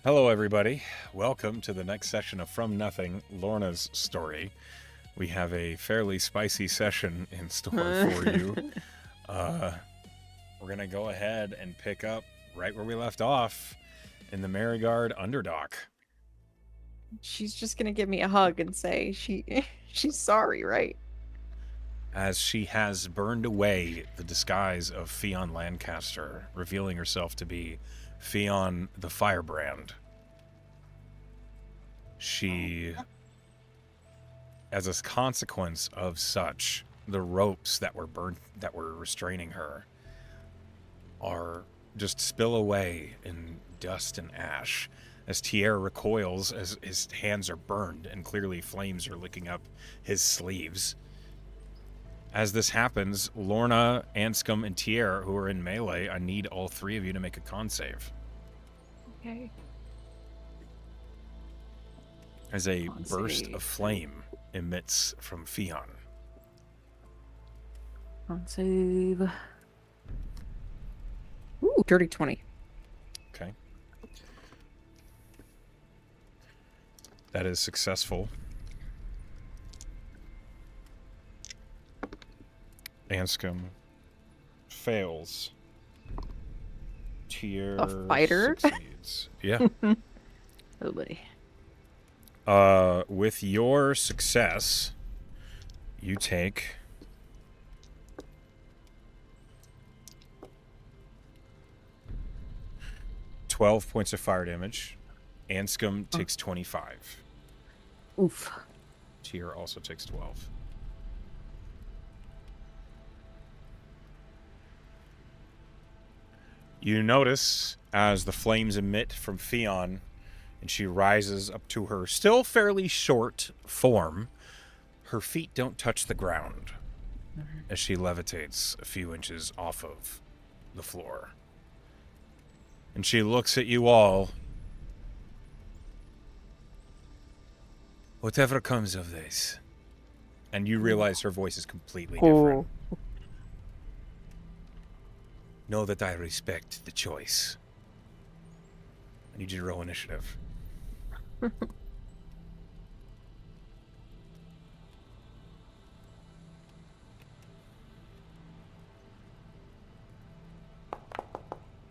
Hello, everybody. Welcome to the next session of From Nothing, Lorna's story. We have a fairly spicy session in store for you. We're going to go ahead and pick up right where we left off in the Merigard Underdock. She's just gonna give me a hug and say she's sorry, right? As she has burned away the disguise of Fionn Lancaster, revealing herself to be Fionn the Firebrand. She, as a consequence of such, the ropes that were restraining her are just spill away in dust and ash as Tierre recoils as his hands are burned and clearly flames are licking up his sleeves. As this happens, Lorna, Anscom, and Tierre, who are in melee, I need all three of you to make a con save. Okay. As a burst of flame emits from Fionn. Con save. Ooh, dirty 20. Okay. That is successful. Anscom fails. Tierre a fighter succeeds. Yeah. Oh buddy. With your success, you take 12 points of fire damage. Anscom takes 25. Oof. Tierre also takes 12. You notice as the flames emit from Fionn and she rises up to her still fairly short form, her feet don't touch the ground as she levitates a few inches off of the floor. And she looks at you all. Whatever comes of this. And you realize her voice is completely different. Know that I respect the choice. I need you to roll initiative. I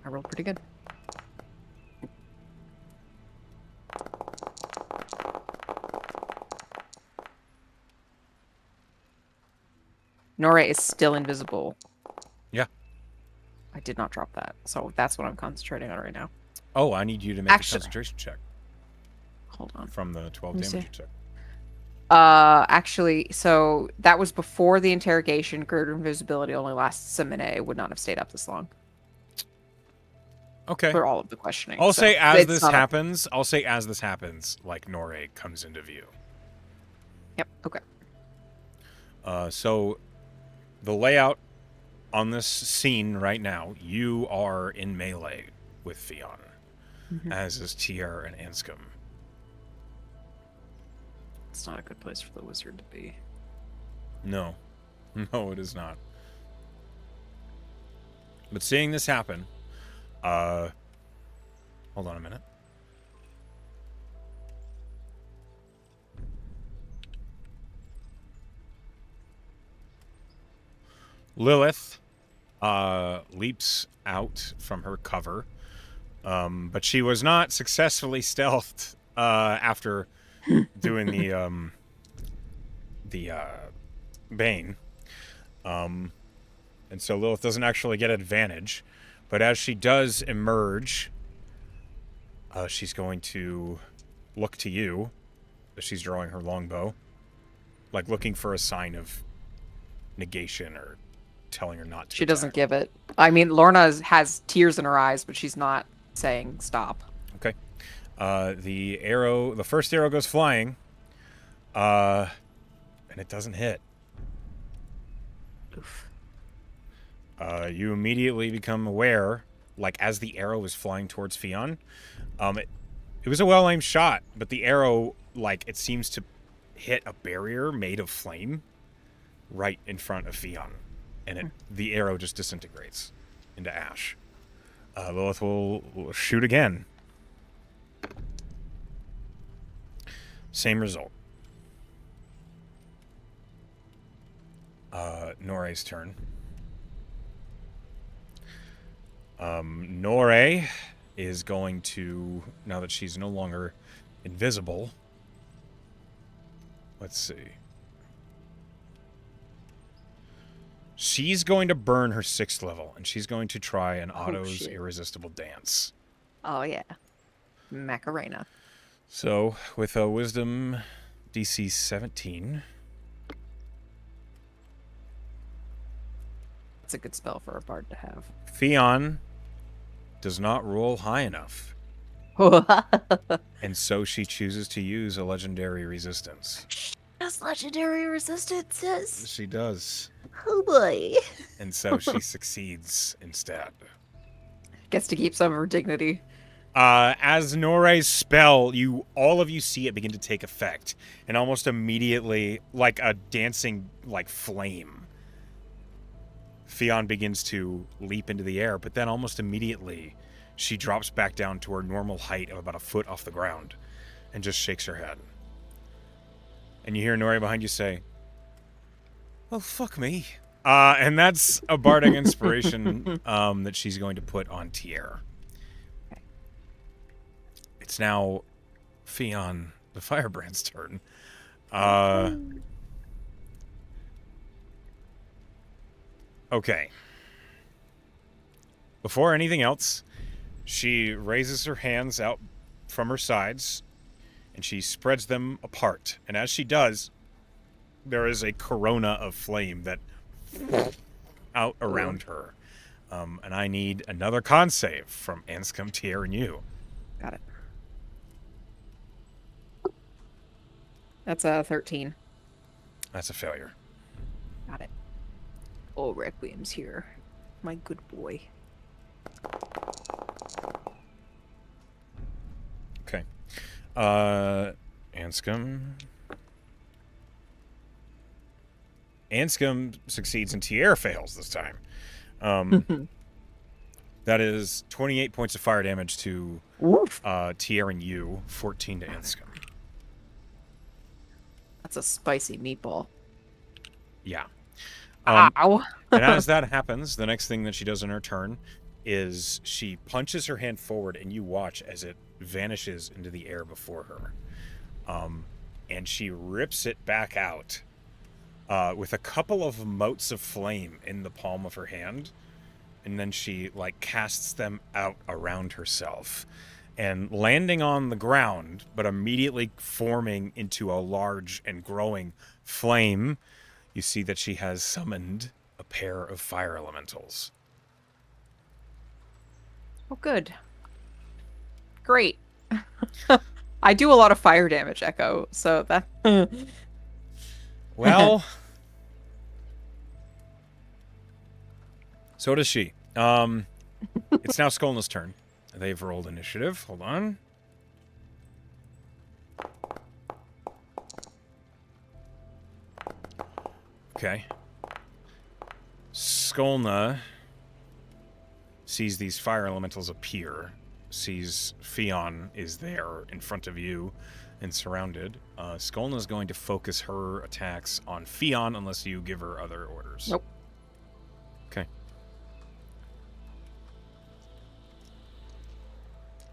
rolled pretty good. Nora is still invisible. Yeah. I did not drop that, so that's what I'm concentrating on right now. Oh, I need you to make a concentration check. Hold on. From the 12 damage you took. Actually, so that was before the interrogation. Greater invisibility only lasts a minute. It would not have stayed up this long. Okay. For all of the questioning. I'll say as this happens, like Nora comes into view. Yep, okay. So the layout on this scene right now, you are in melee with Fionn, as is Tierre and Anscom. It's not a good place for the wizard to be. No, it is not. But seeing this happen, hold on a minute. Lilith leaps out from her cover, but she was not successfully stealthed after doing the Bane. And so Lilith doesn't actually get advantage, but as she does emerge, she's going to look to you as she's drawing her longbow, like looking for a sign of negation or telling her not to. She doesn't give it. I mean, Lorna has tears in her eyes, but she's not saying stop. Okay. The first arrow goes flying, and it doesn't hit. Oof. You immediately become aware, like as the arrow is flying towards Fionn, it was a well-aimed shot, but the arrow, like, it seems to hit a barrier made of flame right in front of Fionn, and the arrow just disintegrates into ash. Lilith will shoot again. Same result. Nore's turn. Nore is going to, now that she's no longer invisible, let's see. She's going to burn her 6th level, and she's going to try an Otto's shit. Irresistible Dance. Oh, yeah. Macarena. So, with a Wisdom DC 17. That's a good spell for a bard to have. Fionn does not roll high enough. And so she chooses to use a legendary resistance. That's legendary resistances. She does. Oh boy. And so she succeeds instead. Gets to keep some of her dignity. As Nore's spell, all of you see it begin to take effect, and almost immediately, like a dancing flame, Fionn begins to leap into the air, but then almost immediately she drops back down to her normal height of about a foot off the ground and just shakes her head. And you hear Nore behind you say, "Well, fuck me." And that's a bardic inspiration that she's going to put on Tier. Okay. It's now Fionn the Firebrand's turn. Okay. Before anything else, she raises her hands out from her sides, and she spreads them apart. And as she does, there is a corona of flame that out around her. And I need another con save from Anscom, Tier, and you. Got it. That's a 13. That's a failure. Got it. Oh, Requiem's here. My good boy. Okay. Anscom. Anscom succeeds and Tier fails this time. That is 28 points of fire damage to Tier and you, 14 to Anscom. That's a spicy meatball. Yeah. Ow! And as that happens, the next thing that she does in her turn is she punches her hand forward, and you watch as it vanishes into the air before her. And she rips it back out with a couple of motes of flame in the palm of her hand. And then she casts them out around herself and landing on the ground, but immediately forming into a large and growing flame. You see that she has summoned a pair of fire elementals. Oh, good. Great. I do a lot of fire damage, Echo, so that... Well... So does she. It's now Skolna's turn. They've rolled initiative. Hold on. Okay. Skolna sees these fire elementals appear, sees Fionn is there in front of you and surrounded. Skolna's going to focus her attacks on Fionn unless you give her other orders. Nope. Okay.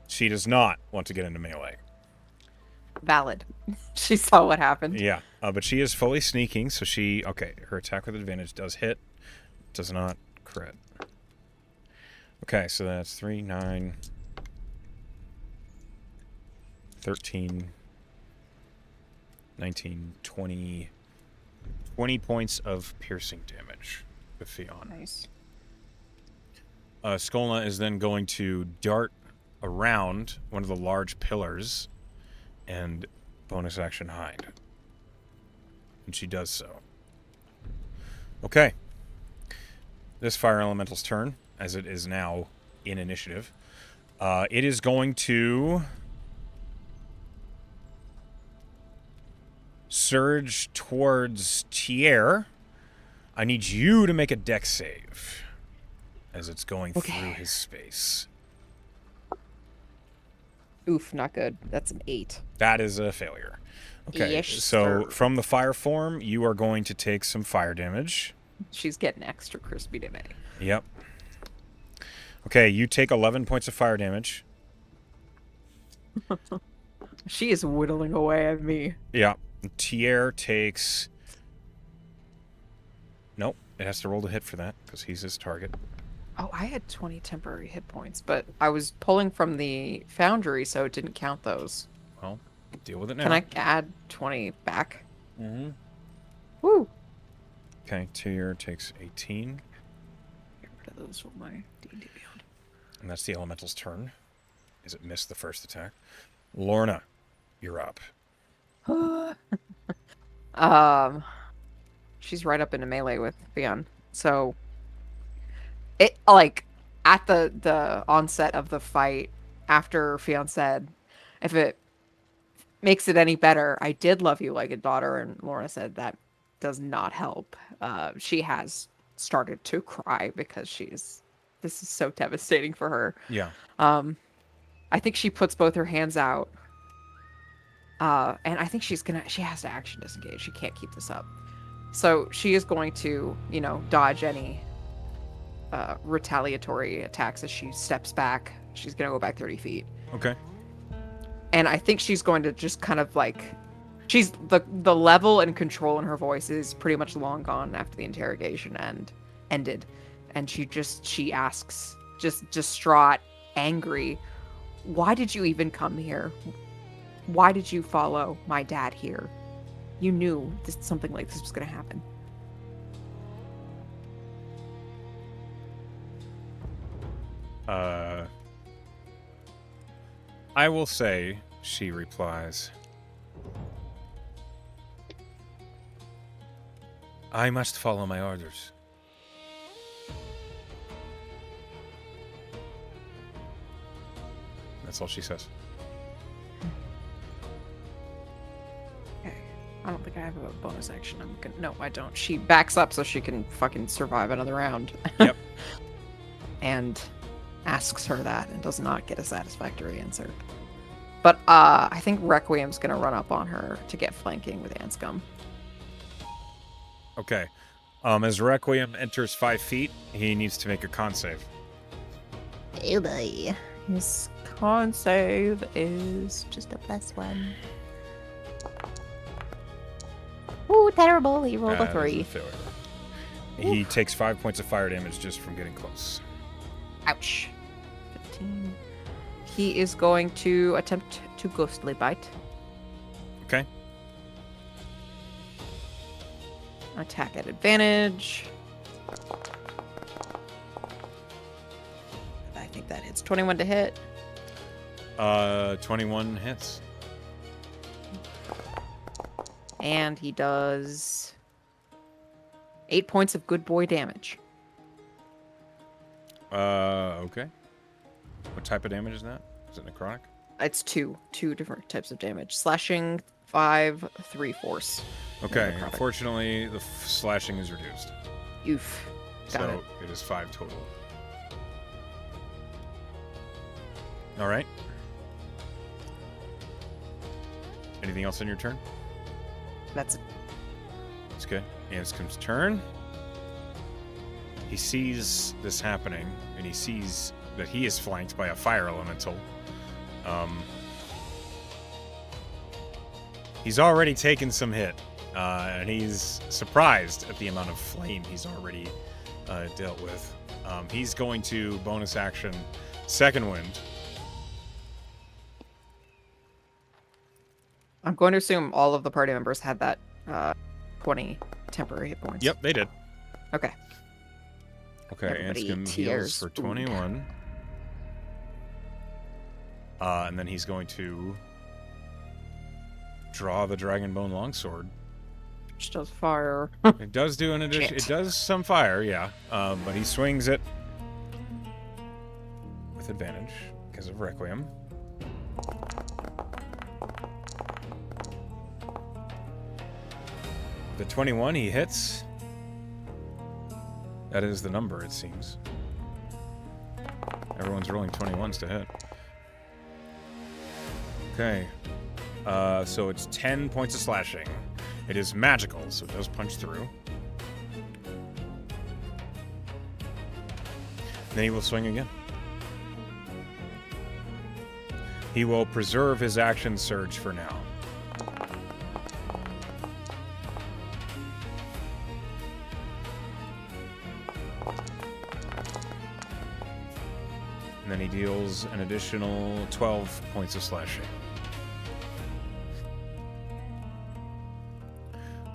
She does not want to get into melee. Valid. She saw what happened. Yeah, but she is fully sneaking, so she... Okay, her attack with advantage does hit. Does not crit. Okay, so that's 3, 9, 13, 19, 20... 20 points of piercing damage with Fionn. Nice. Skolna is then going to dart around one of the large pillars and bonus action hide. And she does so. Okay. This fire elemental's turn, as it is now in initiative. It is going to surge towards Tier. I need you to make a dex save as it's going through his space. Oof, not good. That's an 8. That is a failure. Okay, Yes, so sir. from the fire form, you are going to take some fire damage. She's getting extra crispy today. Yep. Okay, you take 11 points of fire damage. She is whittling away at me. Yeah. Tier takes... Nope, it has to roll to hit for that, because he's his target. Oh, I had 20 temporary hit points, but I was pulling from the foundry, so it didn't count those. Well, deal with it now. Can I add 20 back? Mm-hmm. Woo! Okay, Tier takes 18. Get rid of those with my D&D Beyond. And that's the elemental's turn, as it missed the first attack. Lorna, you're up. She's right up into melee with Theon. So it like at the onset of the fight, after Theon said, if it makes it any better, I did love you like a daughter, and Lorna said that does not help. She has started to cry because this is so devastating for her. Yeah. I think she puts both her hands out. And I think she has to action disengage. She can't keep this up. So she is going to, dodge any retaliatory attacks as she steps back. She's going to go back 30 feet. Okay. And I think she's going to just kind of she's the level and control in her voice is pretty much long gone after the interrogation ended. And she asks, just distraught, angry, why did you even come here? Why did you follow my dad here? You knew something like this was going to happen. I will say, she replies, I must follow my orders. That's all she says. Okay. I don't think I have a bonus action. No, I don't. She backs up so she can fucking survive another round. Yep. And asks her that and does not get a satisfactory answer. But I think Requiem's gonna run up on her to get flanking with Anscom. Okay. As Requiem enters 5 feet, he needs to make a con save. Oh boy. His con save is just a +1. Ooh, terrible. He rolled a That is 3. failure. He takes 5 points of fire damage just from getting close. Ouch. 15. He is going to attempt to ghostly bite. Okay. Attack at advantage. I think that hits. 21 to hit. 21 hits. And he does 8 points of good boy damage. Okay. What type of damage is that? Is it necrotic? It's two different types of damage. Slashing, 5, 3 force. Okay. Necrotic. Unfortunately, the slashing is reduced. Oof. Got So it is 5 total. All right. Anything else on your turn? That's it. That's good. Anscom's turn. He sees this happening, and he sees that he is flanked by a fire elemental. He's already taken some hit, and he's surprised at the amount of flame he's already dealt with. He's going to bonus action Second Wind. I'm going to assume all of the party members had that 20 temporary hit points. Yep, they did. Okay. Okay, Everybody Anscom heals tears for food. 21. And then he's going to draw the Dragonbone Longsword. Which does fire. It does do an addition. Shit. It does some fire, yeah. But he swings it with advantage because of Requiem. The 21 he hits. That is the number, it seems. Everyone's rolling 21s to hit. Okay. So it's 10 points of slashing. It is magical, so it does punch through. Then he will swing again. He will preserve his action surge for now. And then he deals an additional 12 points of slashing.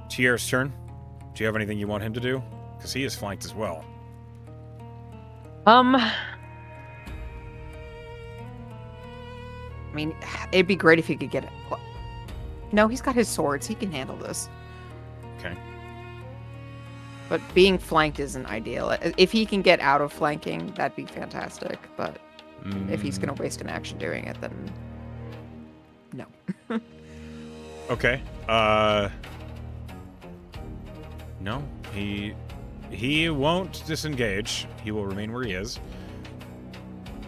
Tier's turn. Do you have anything you want him to do? Because he is flanked as well. I mean, it'd be great if he could get it. No, he's got his swords. He can handle this. Okay. But being flanked isn't ideal. If he can get out of flanking, that'd be fantastic. But if he's going to waste an action doing it, then no. Okay. No, he won't disengage. He will remain where he is.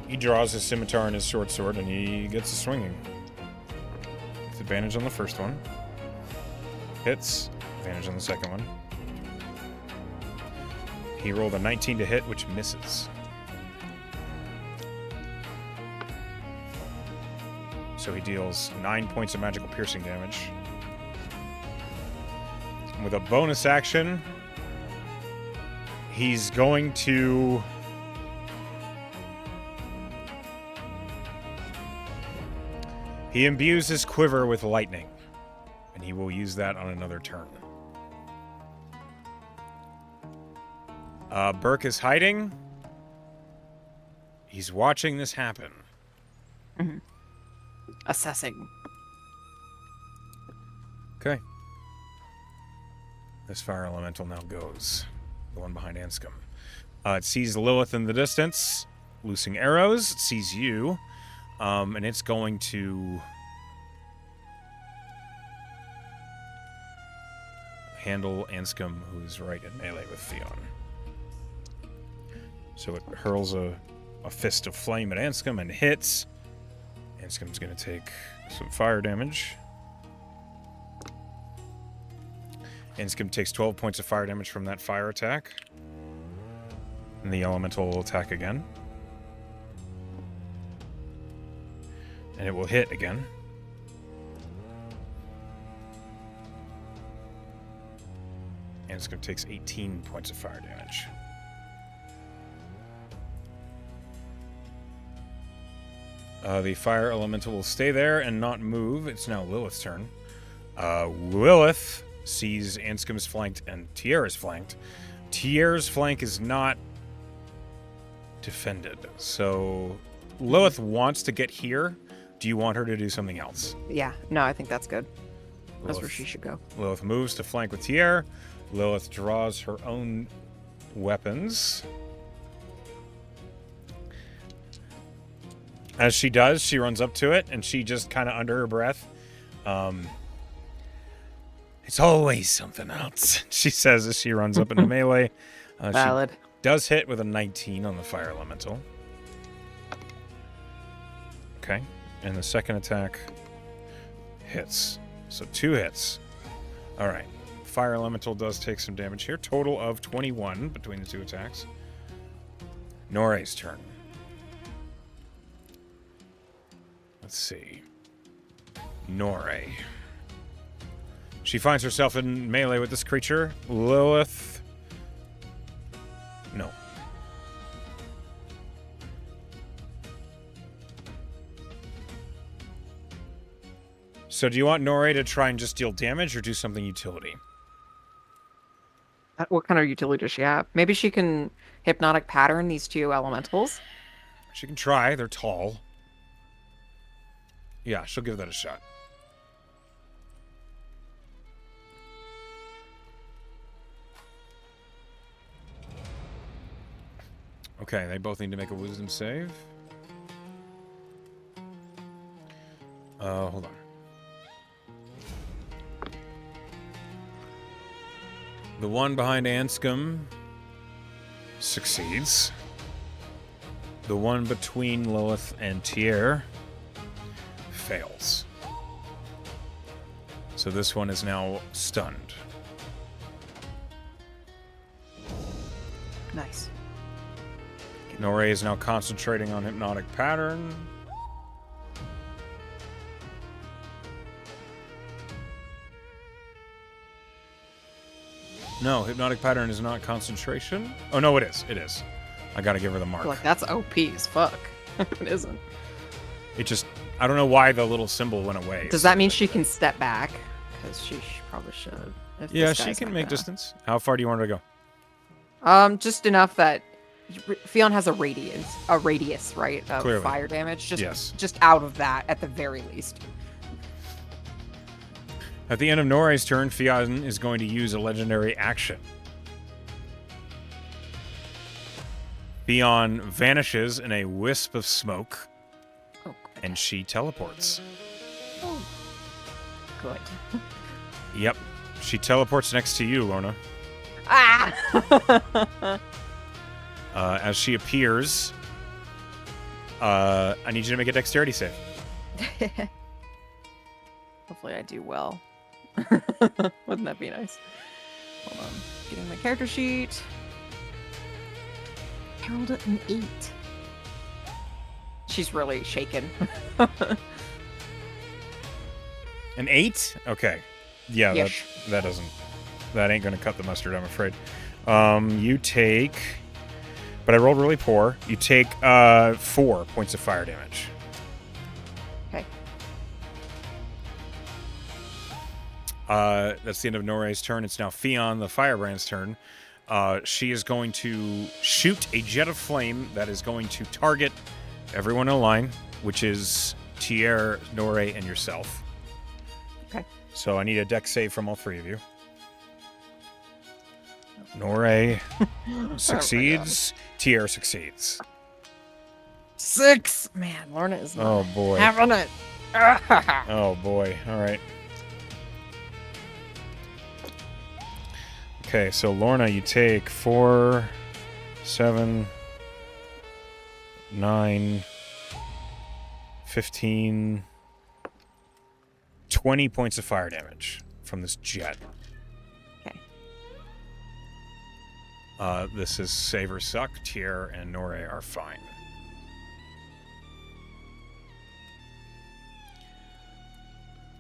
He draws his scimitar and his short sword, and he gets to swinging. With advantage on the first one. Hits. Advantage on the second one. He rolled a 19 to hit, which misses. So he deals 9 points of magical piercing damage. And with a bonus action, he's going to... He imbues his quiver with lightning, and he will use that on another turn. Burke is hiding. He's watching this happen. Mm-hmm. Assessing. Okay. This fire elemental now goes. The one behind Anscom. It sees Lilith in the distance, loosing arrows. It sees you. And it's going to handle Anscom, who's right in melee with Theon. So it hurls a fist of flame at Anscom and hits. Anscom's going to take some fire damage. Anscom takes 12 points of fire damage from that fire attack. And the elemental will attack again. And it will hit again. Anscom takes 18 points of fire damage. The fire elemental will stay there and not move. It's now Lilith's turn. Lilith sees Anscom's flanked and Tier's flanked. Tier's flank is not defended. So Lilith wants to get here. Do you want her to do something else? Yeah, no, I think that's good. That's where she should go. Lilith moves to flank with Tier. Lilith draws her own weapons. As she does, she runs up to it, and she just kind of under her breath, it's always something else, she says as she runs up into melee. Valid. She does hit with a 19 on the fire elemental. Okay. And the second attack hits. So 2 hits. All right. Fire elemental does take some damage here. Total of 21 between the 2 attacks. Nore's turn. Let's see. Nore. She finds herself in melee with this creature. Lilith. No. So do you want Nore to try and just deal damage or do something utility? What kind of utility does she have? Maybe she can hypnotic pattern these 2 elementals. She can try. They're tall. Yeah, she'll give that a shot. Okay, they both need to make a wisdom save. Hold on. The one behind Anscom succeeds. The one between Lilith and Tier fails. So this one is now stunned. Nice. Norre is now concentrating on Hypnotic Pattern. No, Hypnotic Pattern is not concentration. Oh, no, it is. It is. I gotta give her the mark. Like, that's OP as fuck. It isn't. It just... I don't know why the little symbol went away. Does that mean she can step back? Because she probably should. Yeah, she can make distance. How far do you want her to go? Just enough that Fionn has a radius, right, of Clearly. fire damage. Yes. Just out of that, at the very least. At the end of Norre's turn, Fionn is going to use a legendary action. Fionn vanishes in a wisp of smoke, and she teleports. Oh, good. Yep. She teleports next to you, Lorna. Ah! As she appears, I need you to make a dexterity save. Hopefully I do well. Wouldn't that be nice? Hold on. Getting my character sheet. I rolled an 8. She's really shaken. An 8? Okay. Yeah, Yes. that ain't gonna cut the mustard, I'm afraid. You take, but I rolled really poor. You take 4 points of fire damage. Okay. That's the end of Norre's turn. It's now Fionn, the Firebrand's turn. She is going to shoot a jet of flame that is going to target everyone in a line, which is Tier, Norre, and yourself. Okay. So I need a dex save from all three of you. Norre succeeds. Tier succeeds. 6! Man, Lorna is not Oh, boy. having it. Oh, boy. All right. Okay, so Lorna, you take 4, 7, 9, 15, 20 points of fire damage from this jet. Okay. This is save or suck. Tier and Norre are fine.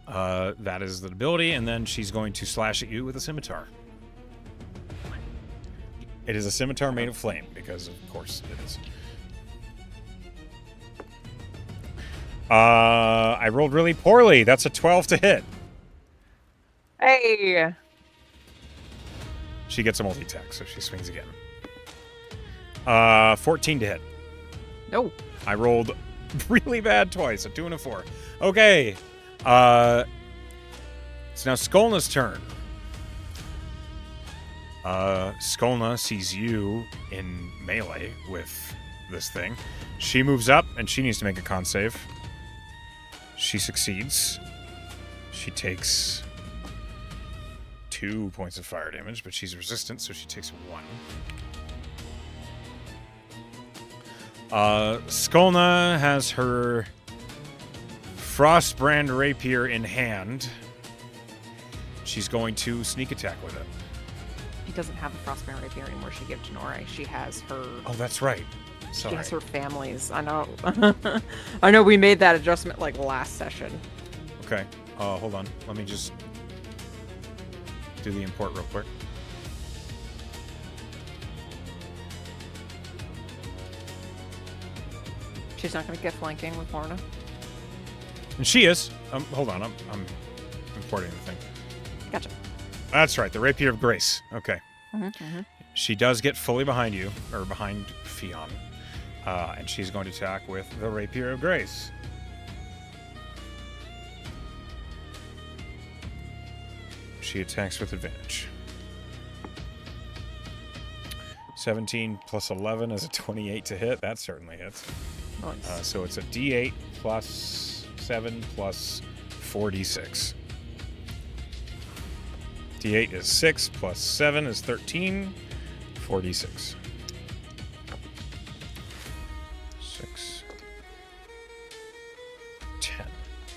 That is the ability, and then she's going to slash at you with a scimitar. It is a scimitar made of flame, because of course it is. I rolled really poorly. That's a 12 to hit. Hey! She gets a multi-attack, so she swings again. 14 to hit. No. I rolled really bad twice, a 2 and a 4. Okay. It's now Skolna's turn. Skolna sees you in melee with this thing. She moves up, and she needs to make a con save. She succeeds. She takes 2 points of fire damage, but she's resistant, so she takes 1. Skolna has her Frostbrand rapier in hand. She's going to sneak attack with it. She doesn't have a Frostbrand rapier anymore. She gave it to Norre. She has her... Oh, that's right. She Sorry. has her families. I know. I know we made that adjustment like last session. Okay. Hold on. Let me just do the import real quick. She's not going to get flanking with Lorna. And she is. Hold on. I'm importing the thing. Gotcha. That's right. The Rapier of Grace. Okay. Mm-hmm. She does get fully behind you, or behind Fionn. And she's going to attack with the Rapier of Grace. She attacks with advantage. 17 plus 11 is a 28 to hit. That certainly hits. Nice. So it's a D8 plus 7 plus 4d6. D8 is 6 plus 7 is 13. 4d6. 6. 10.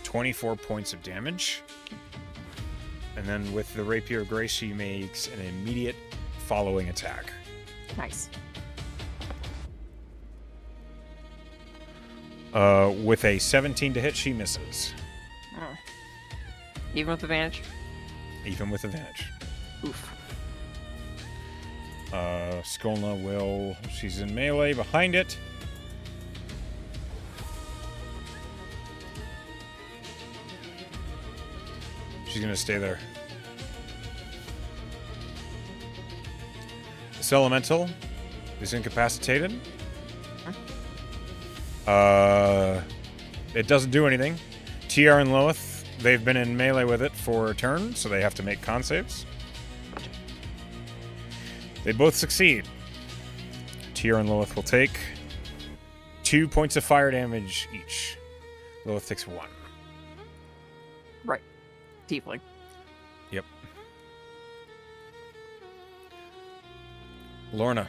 24 points of damage. And then with the Rapier of Grace, she makes an immediate following attack. Nice. With a 17 to hit, she misses. Even with advantage? Even with advantage. Oof. Skolna will... She's in melee behind it. She's going to stay there. This elemental is incapacitated. It doesn't do anything. TR and Loeth, they've been in melee with it for a turn, so they have to make con saves. They both succeed. TR and Loeth will take 2 points of fire damage each. Loeth takes 1. Right. Tiefling. Yep. Lorna,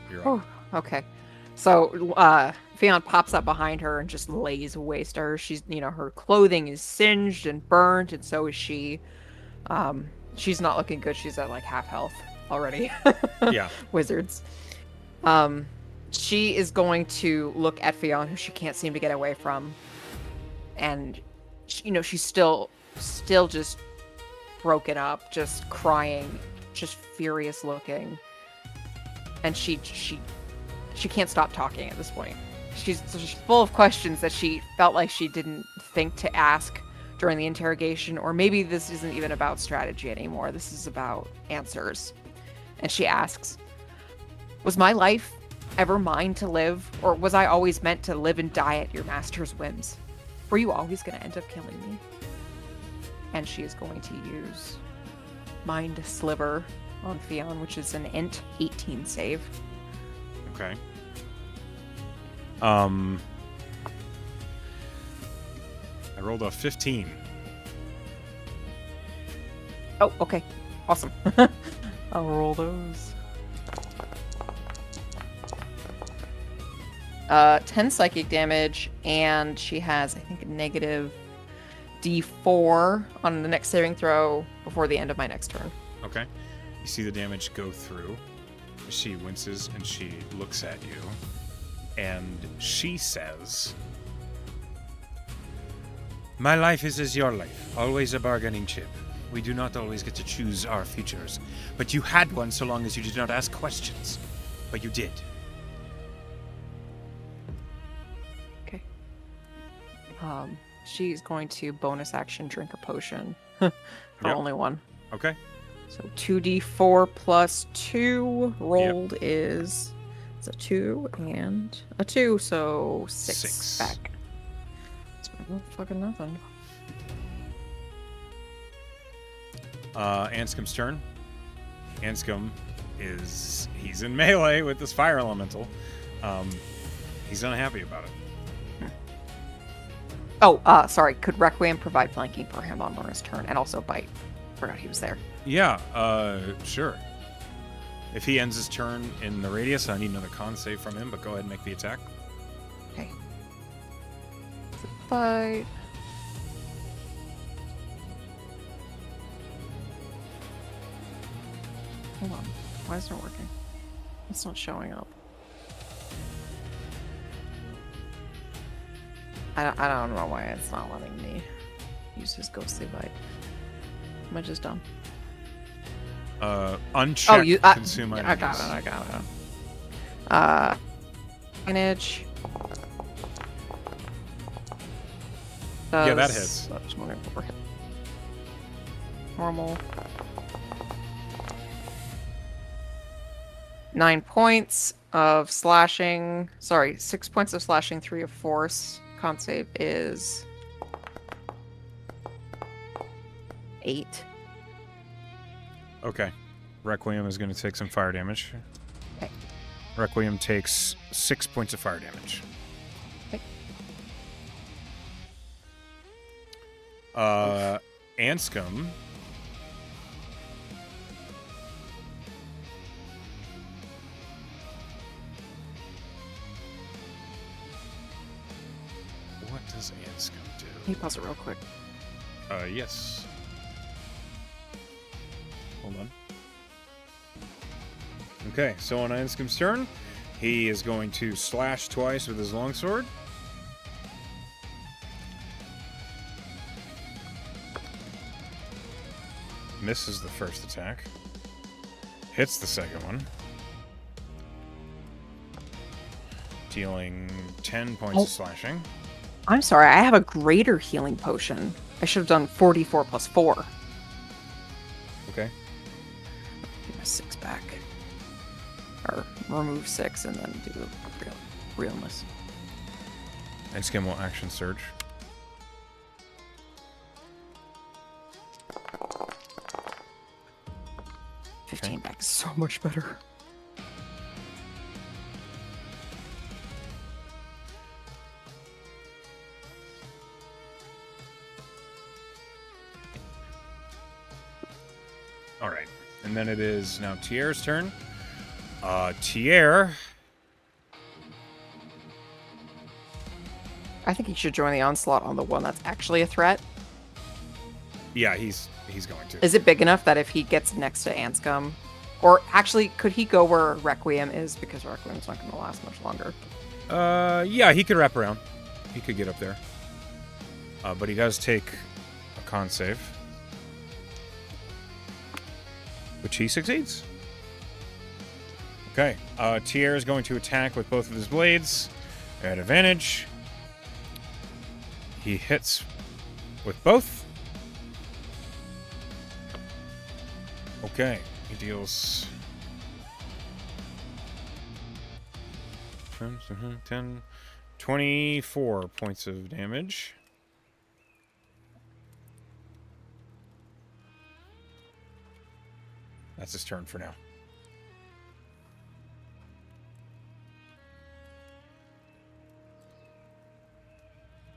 you're up. Oh, okay. So, Fionn pops up behind her and just lays waste to her. She's, her clothing is singed and burnt, and so is she. She's not looking good. She's at like half health already. Yeah. Wizards. She is going to look at Fionn, who she can't seem to get away from, and she's still just broken up, just crying, just furious looking, and she can't stop talking at this point. She's full of questions that she felt like she didn't think to ask during the interrogation, or maybe this isn't even about strategy anymore. This is about answers. And she asks, was my life ever mine to live, or was I always meant to live and die at your master's whims? Were you always going to end up killing me? And she is going to use Mind Sliver on Fionn, which is an int 18 save. Okay. I rolled a 15. Oh, okay. Awesome. I'll roll those. 10 psychic damage, and she has, I think, negative D4 on the next saving throw before the end of my next turn. Okay. You see the damage go through. She winces and she looks at you. And she says, my life is as your life, always a bargaining chip. We do not always get to choose our futures, but you had one so long as you did not ask questions. But you did. Okay. She's going to bonus action drink a potion. Her Yep. only one. Okay. So 2d4 plus 2 rolled is it's a 2 and a 2, so 6 back. It's fucking nothing. Anscom's turn. Anscom he's in melee with this fire elemental. He's unhappy about it. Oh, sorry. Could Requiem provide flanking for him on Lorna's turn and also bite? Forgot he was there. Yeah, sure. If he ends his turn in the radius, I need another con save from him, but go ahead and make the attack. Okay. Bite. Hold on. Why isn't it working? It's not showing up. I don't know why it's not letting me use his ghostly bite. Am I just dumb? Unchecked consume I got it. Manage. Yeah, that hits. Normal. 9 points of slashing. Sorry, 6 points of slashing, 3 of force. Con save is 8. Okay. Requiem is going to take some fire damage. Okay. Requiem takes 6 points of fire damage. Okay. Anscom. What does Anscom do? Can you pause it real quick? Yes. Hold on. Okay, so on Anscom's turn, he is going to slash twice with his longsword. Misses the first attack. Hits the second one. Dealing 10 points of slashing. I'm sorry, I have a greater healing potion. I should have done 44 plus 4. Okay. Give my 6 back. Or remove 6 and then do realness. Anscom will action surge. Okay. 15 back is so much better. All right. And then it is now Tierre's turn. Tierre. I think he should join the onslaught on the one that's actually a threat. Yeah, he's going to. Is it big enough that if he gets next to Anscom, or actually, could he go where Requiem is? Because Requiem's not going to last much longer. Yeah, he could wrap around. He could get up there. But he does take a con save, which he succeeds. Okay, Tierre is going to attack with both of his blades at advantage. He hits with both. Okay, he deals 10, 24 points of damage. That's his turn for now.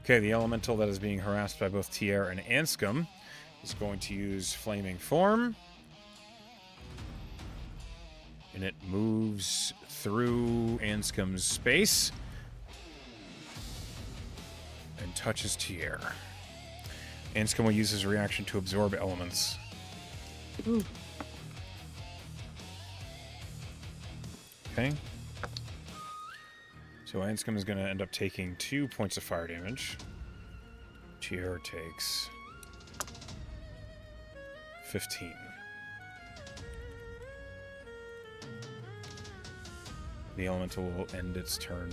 Okay, the elemental that is being harassed by both Tierre and Anscom is going to use Flaming Form. And it moves through Anscom's space and touches Tierre. Anscom will use his reaction to absorb elements. Ooh. Okay. So Anscom is going to end up taking 2 points of fire damage. Tierre takes 15. The elemental will end its turn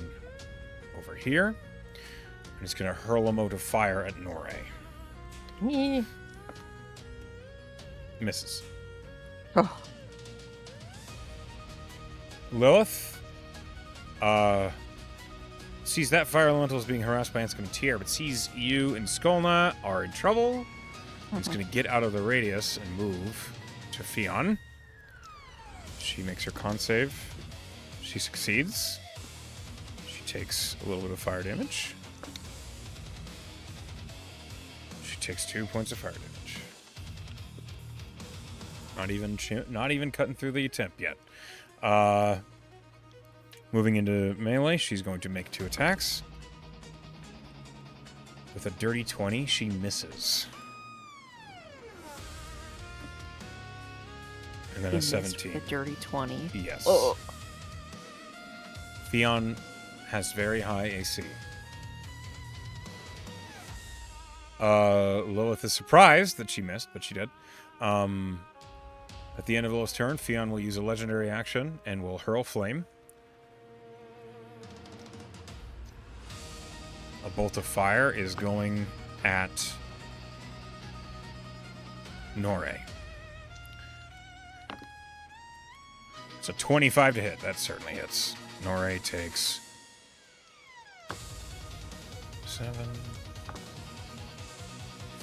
over here. And it's going to hurl a mote of fire at Norre. Misses. Oh. Lilith sees that fire elemental is being harassed by Anscom and Tierre, but sees you and Skolna are in trouble. It's going to get out of the radius and move to Fionn. She makes her con save. She succeeds. She takes a little bit of fire damage. She takes 2 points of fire damage. Not even cutting through the attempt yet. Moving into melee, she's going to make 2 attacks. With a dirty 20, she misses. And then a 17. A dirty 20. Yes. Oh. Fionn has very high AC. Lilith is surprised that she missed, but she did. At the end of Lilith's turn, Fionn will use a legendary action and will hurl flame. A bolt of fire is going at Norre. It's a 25 to hit. That certainly hits. Norre takes 7,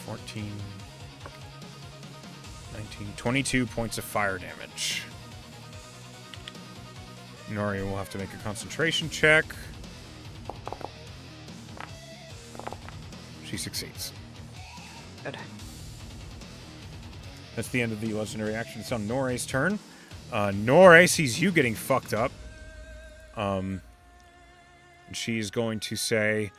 14, 19, 22 points of fire damage. Norre will have to make a concentration check. She succeeds. Good. That's the end of the legendary action. It's on Norre's turn. Norre sees you getting fucked up. And she's going to say,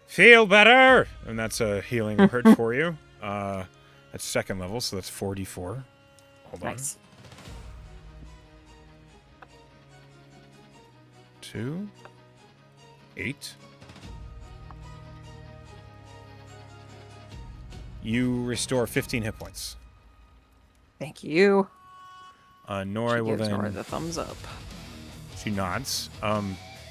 "Feel better!" And that's a healing word for you. That's second level, so that's 44. Hold on. Nice. 2, 8. You restore 15 hit points. Thank you. Nora She will gives then. Nora the thumbs up. She nods.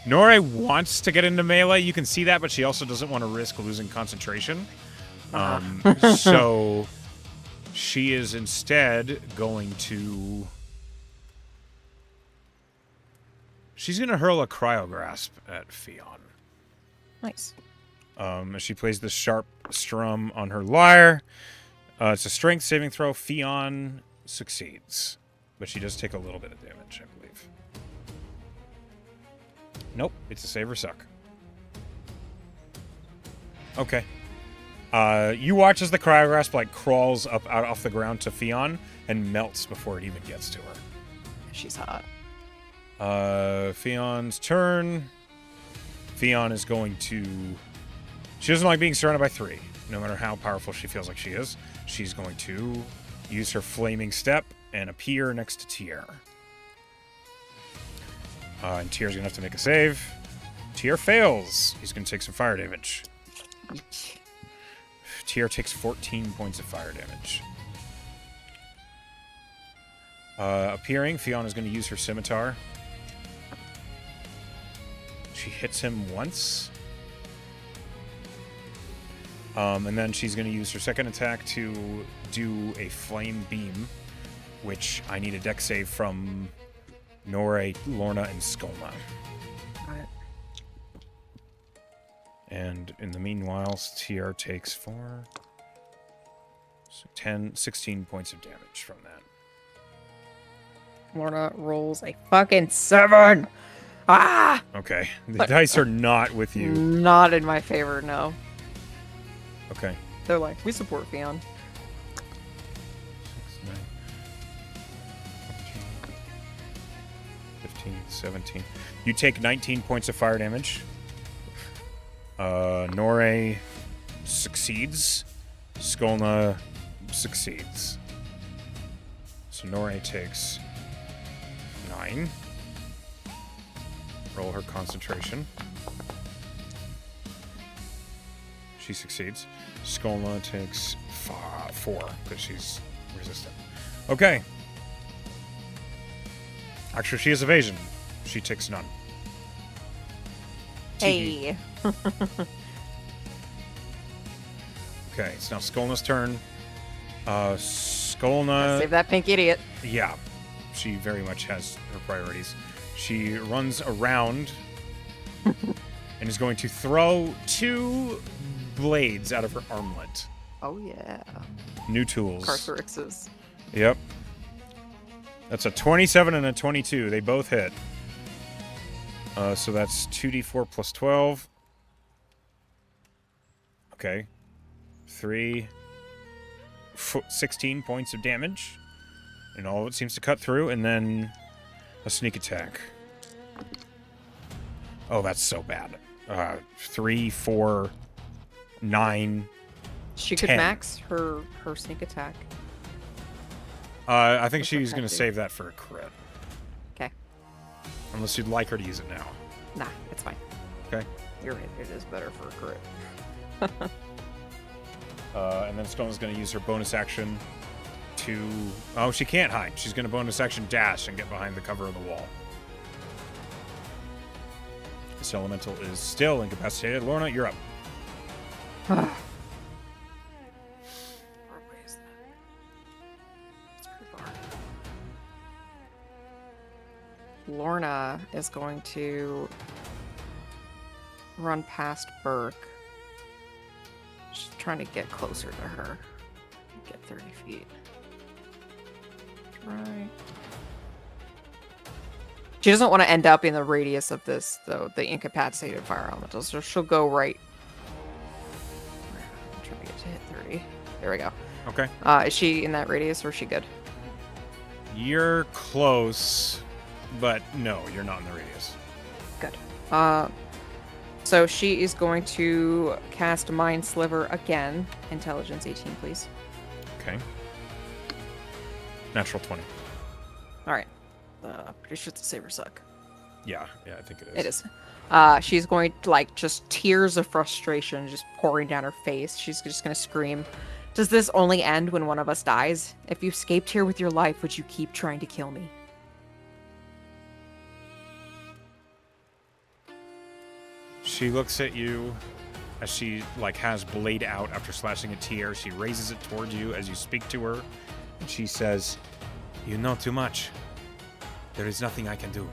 Nora wants to get into melee. You can see that, but she also doesn't want to risk losing concentration. So she is instead going to. She's going to hurl a cryo grasp at Fionn. Nice. As she plays the sharp strum on her lyre. It's a strength saving throw. Fionn succeeds. But she does take a little bit of damage, I believe. Nope, it's a save or suck. Okay. You watch as the cryograsp like crawls up out off the ground to Fionn and melts before it even gets to her. She's hot. Fionn's turn. Fionn is going to... She doesn't like being surrounded by 3. No matter how powerful she feels like she is. She's going to use her flaming step and appear next to Tyr. And Tyr's going to have to make a save. Tyr fails. He's going to take some fire damage. Tyr takes 14 points of fire damage. Appearing, Fionn is going to use her scimitar. She hits him once. And then she's going to use her second attack to do a flame beam, which I need a dex save from Nora, Lorna, and Skolna. Alright. And in the meanwhile, Tyr takes 4, 10, 16 points of damage from that. Lorna rolls a fucking 7. Ah! Okay. The dice are not with you. Not in my favor, no. Okay. They're like, we support Fionn. 6, 9, 14, 15, 17. You take 19 points of fire damage. Nora succeeds. Skolna succeeds. So Nora takes 9. Roll her concentration. She succeeds. Skolna takes 4 because she's resistant. Okay. Actually, she has evasion. She takes none. Hey. Okay, it's now Skolna's turn. Skolna... Save that pink idiot. Yeah, she very much has her priorities. She runs around and is going to throw 2 blades out of her armlet. Oh, yeah. New tools. Carcerixes. Yep. That's a 27 and a 22. They both hit. So that's 2d4 plus 12. Okay. 16 points of damage. And all of it seems to cut through. And then a sneak attack. Oh, that's so bad. 3, 4, 9. She could 10. max her sneak attack. I think she's that going to do? save that for a crit. Okay. Unless you'd like her to use it now. Nah, it's fine. Okay. You're right. It is better for a crit. And then Stone's going to use her bonus action to... Oh, she can't hide. She's going to bonus action dash and get behind the cover of the wall. This elemental is still incapacitated. Lorna, you're up. Where is that? It's pretty far. Lorna is going to run past Burke. She's trying to get closer to her. Get 30 feet. Right. She doesn't want to end up in the radius of this, though, the incapacitated fire elemental, so she'll go right. I'm trying to get to hit 30. There we go. Okay. Is she in that radius, or is she good? You're close, but no, you're not in the radius. Good. So she is going to cast Mind Sliver again. Intelligence 18, please. Okay. Natural 20. All right. Pretty sure it's a save or suck. Yeah, I think it is. It is. She's going to, like, just tears of frustration just pouring down her face. She's just going to scream. Does this only end when one of us dies? If you escaped here with your life, would you keep trying to kill me? She looks at you as she, like, has blade out after slashing a tear. She raises it toward you as you speak to her. And she says, "You know too much. There is nothing I can do."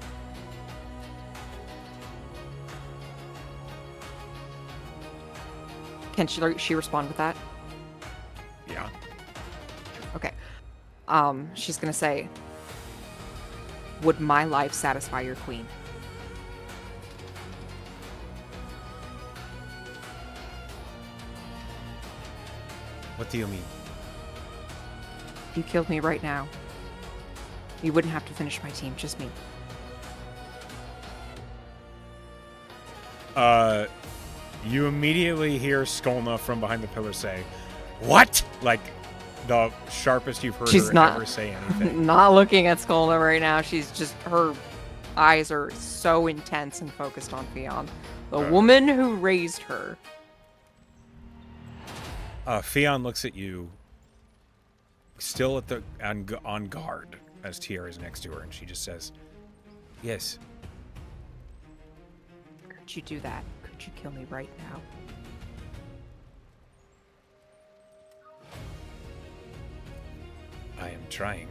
Can she respond with that? Yeah. Okay. She's gonna say, would my life satisfy your queen? What do you mean? If you killed me right now, you wouldn't have to finish my team, just me. You immediately hear Skolna from behind the pillar say, "What?" Like the sharpest you've heard She's her not ever say anything. not looking at Skolna right now. She's just, her eyes are so intense and focused on Fionn, the woman who raised her. Fionn looks at you, still at the on guard, as Tiara is next to her, and she just says, "Yes." Could you do that? Could you kill me right now? I am trying.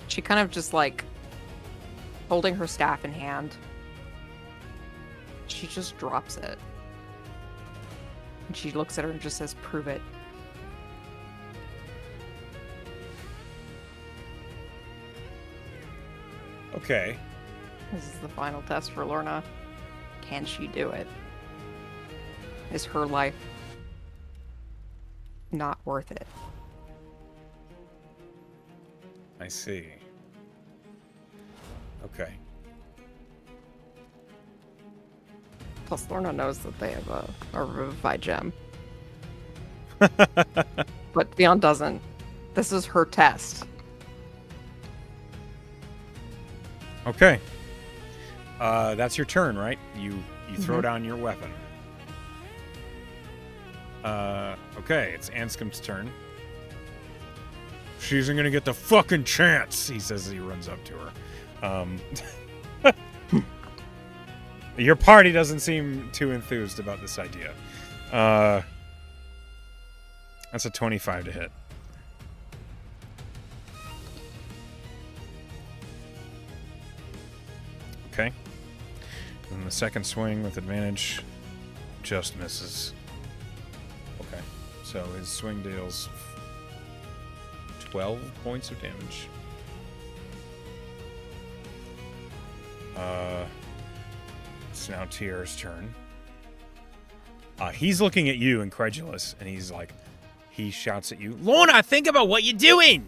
She kind of just, like, holding her staff in hand, she just drops it. And she looks at her and just says, "Prove it." Okay. This is the final test for Lorna. Can she do it? Is her life not worth it? I see. Okay. Plus, Lorna knows that they have a Revivified gem. But Fionn doesn't. This is her test. Okay. That's your turn, right? You throw down your weapon. Okay, it's Anscom's turn. She isn't gonna get the fucking chance, he says as he runs up to her. Your party doesn't seem too enthused about this idea. That's a 25 to hit. Okay. And the second swing with advantage just misses. Okay. So his swing deals 12 points of damage. It's now Tier's turn. He's looking at you, incredulous, and he's like, he shouts at you, "Lorna, think about what you're doing!"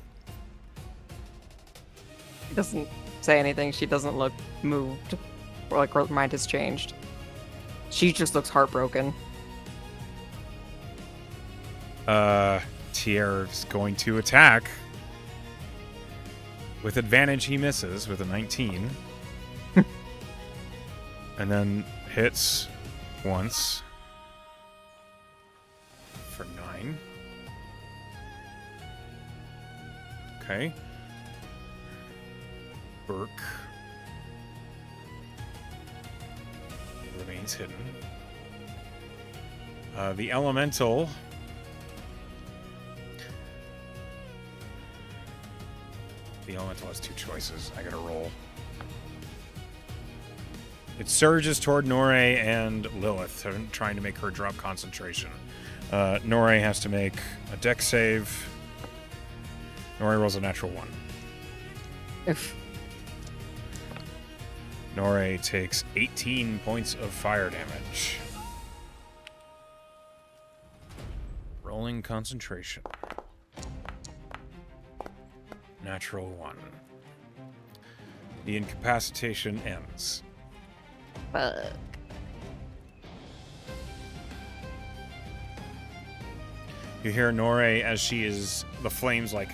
She doesn't say anything. She doesn't look moved or like her mind has changed. She just looks heartbroken. Tier's going to attack. With advantage, he misses with a 19. And then hits once for 9. Okay. Burke remains hidden. The elemental has 2 choices. I gotta roll. It surges toward Norre and Lilith, trying to make her drop concentration. Norre has to make a dex save. Norre rolls a natural 1. If Norre takes 18 points of fire damage. Rolling concentration. Natural 1. The incapacitation ends. fuck. You hear Nore as the flames like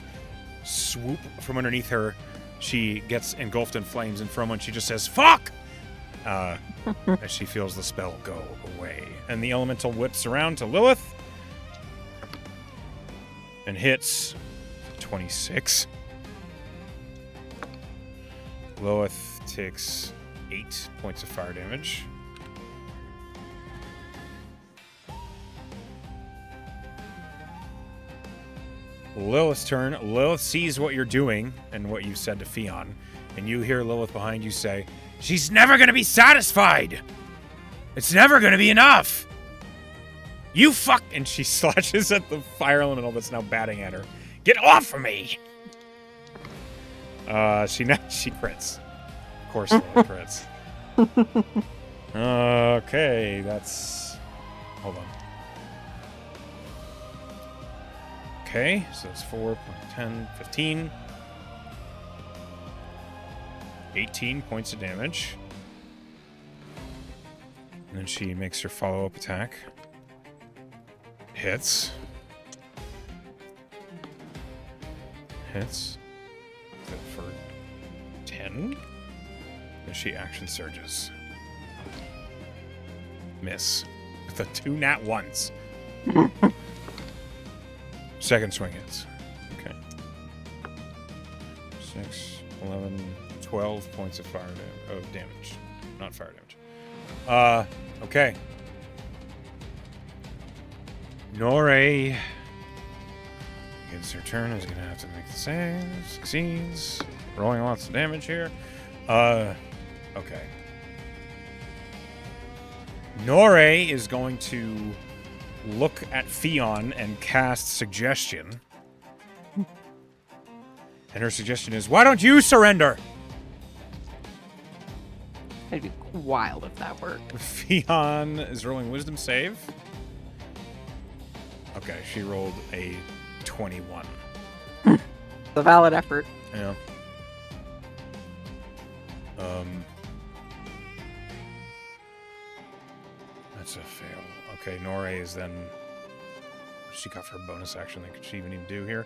swoop from underneath her. She gets engulfed in flames, and for a moment she just says, "Fuck!" As she feels the spell go away. And the elemental whips around to Lilith and hits 26. Lilith takes 8 points of fire damage. Lilith's turn. Lilith sees what you're doing and what you said to Fionn, and you hear Lilith behind you say, "She's never going to be satisfied! It's never going to be enough! You fuck!" And she slashes at the fire elemental that's now batting at her. "Get off of me!" She crits. Of course, Lilith crits. Okay, that's... Hold on. Okay, so it's 4, 10, 15. 18 points of damage. And then she makes her follow-up attack. Hits. Hits. For 10. And she action surges. Miss. With a 2 nat 1s. Second swing hits. Okay. 6, 11, 12 points of damage. Not fire damage. Okay. Nore begins her turn. Is going to have to make the save. Succeeds. Rolling lots of damage here. Okay. Nore is going to look at Fionn and cast Suggestion. And her suggestion is, "Why don't you surrender?" It'd be wild if that worked. Fionn is rolling Wisdom save. Okay, she rolled a 21. It's a valid effort. Yeah. That's a fail. Okay, Nore is then... She got for a bonus action. That could she even do here?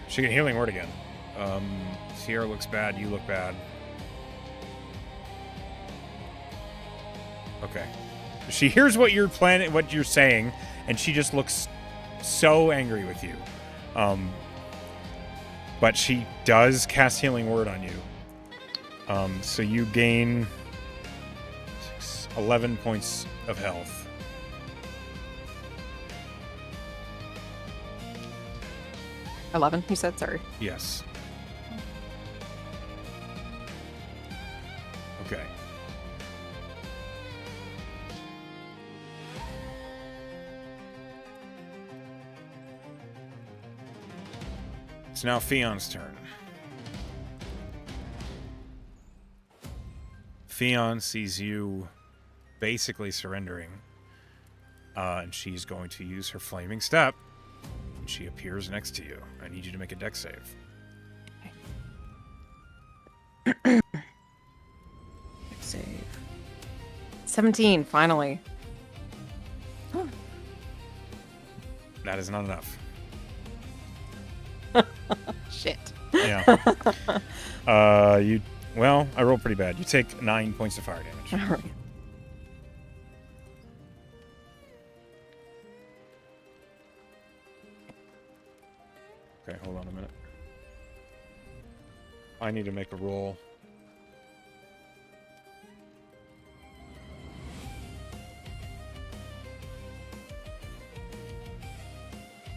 She can Healing Word again. Sierra looks bad. You look bad. Okay. She hears what you're planning, what you're saying, and she just looks so angry with you. But she does cast Healing Word on you. So you gain 11 points of health. $11, you said? Sorry. Yes. Okay. It's now Fionn's turn. Fionn sees you basically surrendering, and she's going to use her Flaming Step. And she appears next to you. I need you to make a dex save. Dex save. 17, finally. That is not enough. Shit. Yeah. Well, I rolled pretty bad. You take 9 points of fire damage. All right. Okay, hold on a minute. I need to make a roll.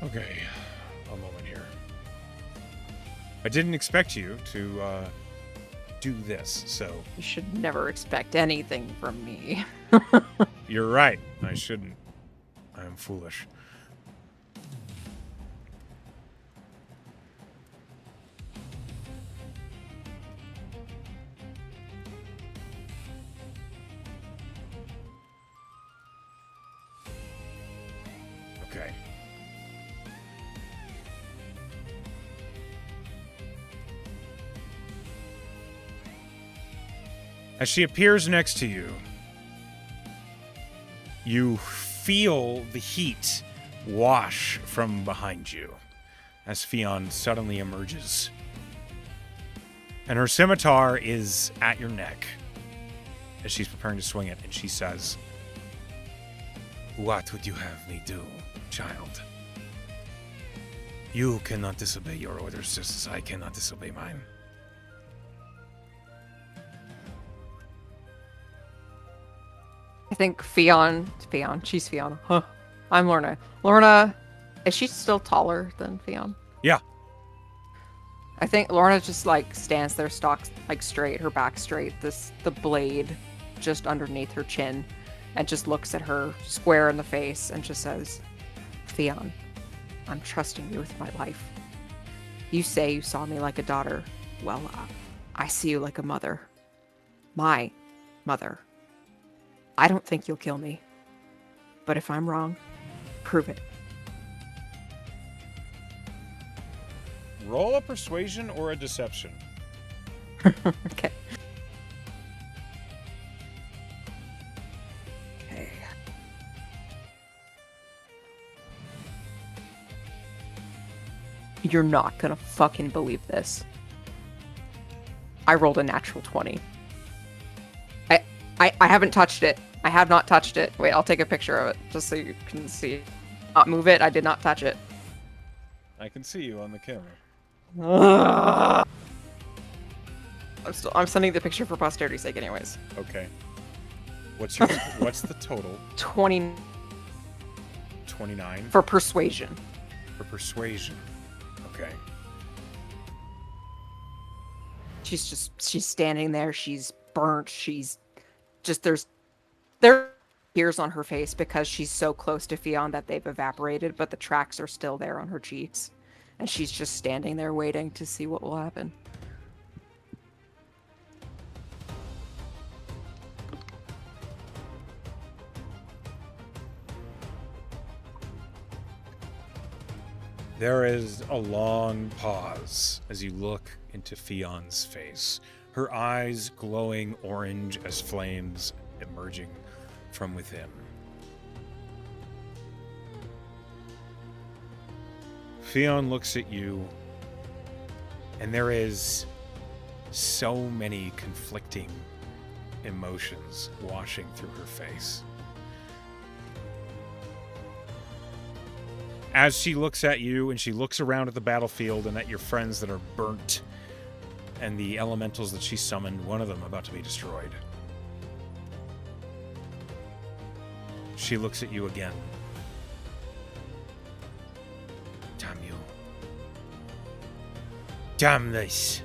Okay, a moment here. I didn't expect you to do this, so... You should never expect anything from me. You're right. I shouldn't. I am foolish. Okay. As she appears next to you, You feel the heat wash from behind you as Fionn suddenly emerges. And her scimitar is at your neck as she's preparing to swing it, and she says, "What would you have me do, child? You cannot disobey your orders just as I cannot disobey mine." I think she's Fionn. Huh. I'm Lorna. Lorna, is she still taller than Fionn? Yeah. I think Lorna just like stands there, stock like straight, her back straight, the blade just underneath her chin, and just looks at her square in the face and just says, "Fionn, I'm trusting you with my life. You say you saw me like a daughter. Well, I see you like a mother. My mother. I don't think you'll kill me. But if I'm wrong, prove it." Roll a persuasion or a deception. Okay. Okay. You're not gonna fucking believe this. I rolled a natural 20. I haven't touched it. I have not touched it. Wait, I'll take a picture of it just so you can see. Not move it. I did not touch it. I can see you on the camera. I'm sending the picture for posterity's sake anyways. Okay. What's the total? 20 29 for persuasion. for persuasion. Okay. She's standing there. She's burnt. She's just there are tears on her face because she's so close to Fionn that they've evaporated, but the tracks are still there on her cheeks. And she's just standing there waiting to see what will happen. There is a long pause as you look into Fionn's face, her eyes glowing orange as flames emerging from within. Fionn looks at you, and there is so many conflicting emotions washing through her face. As she looks at you and she looks around at the battlefield and at your friends that are burnt and the elementals that she summoned, one of them about to be destroyed. She looks at you again. Damn you. Damn this.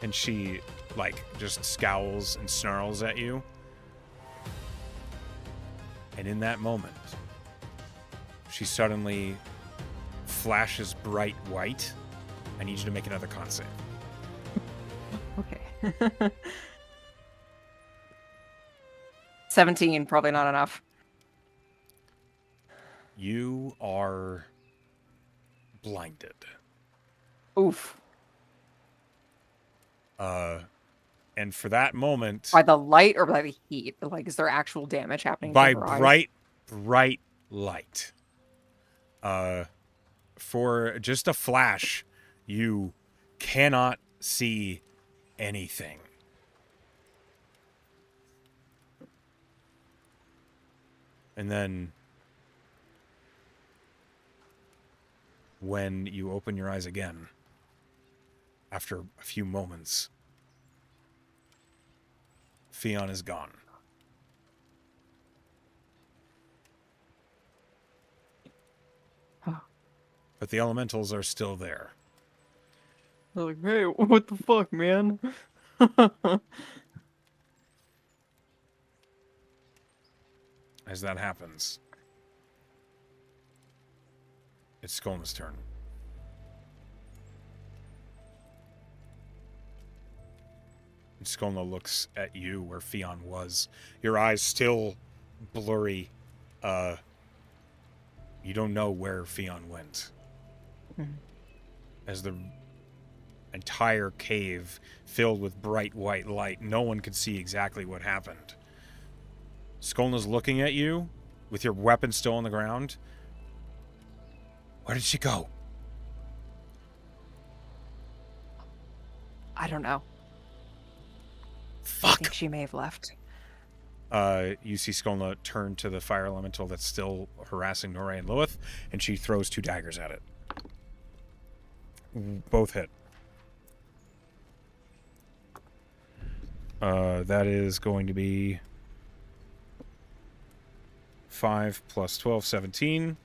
And she, just scowls and snarls at you. And in that moment, she suddenly flashes bright white. I need you to make another con save. Okay. 17, probably not enough. You are blinded. Oof. And for that moment... By the light or by the heat? Like, is there actual damage happening by to her eyes? bright light. For just a flash, you cannot see anything. And then when you open your eyes again, after a few moments, Fionn is gone. Huh. But the elementals are still there. They're like, hey, what the fuck, man? As that happens, it's Skolna's turn. And Skolna looks at you where Fionn was. Your eyes still blurry. You don't know where Fionn went. Mm-hmm. entire cave filled with bright white light. No one could see exactly what happened. Skolna's looking at you with your weapon still on the ground. Where did she go? I don't know. Fuck. I think she may have left. You see Skolna turn to the fire elemental that's still harassing Norre and Lilith, and she throws 2 daggers at it. Both hit. That is going to be 5 plus 12, 17.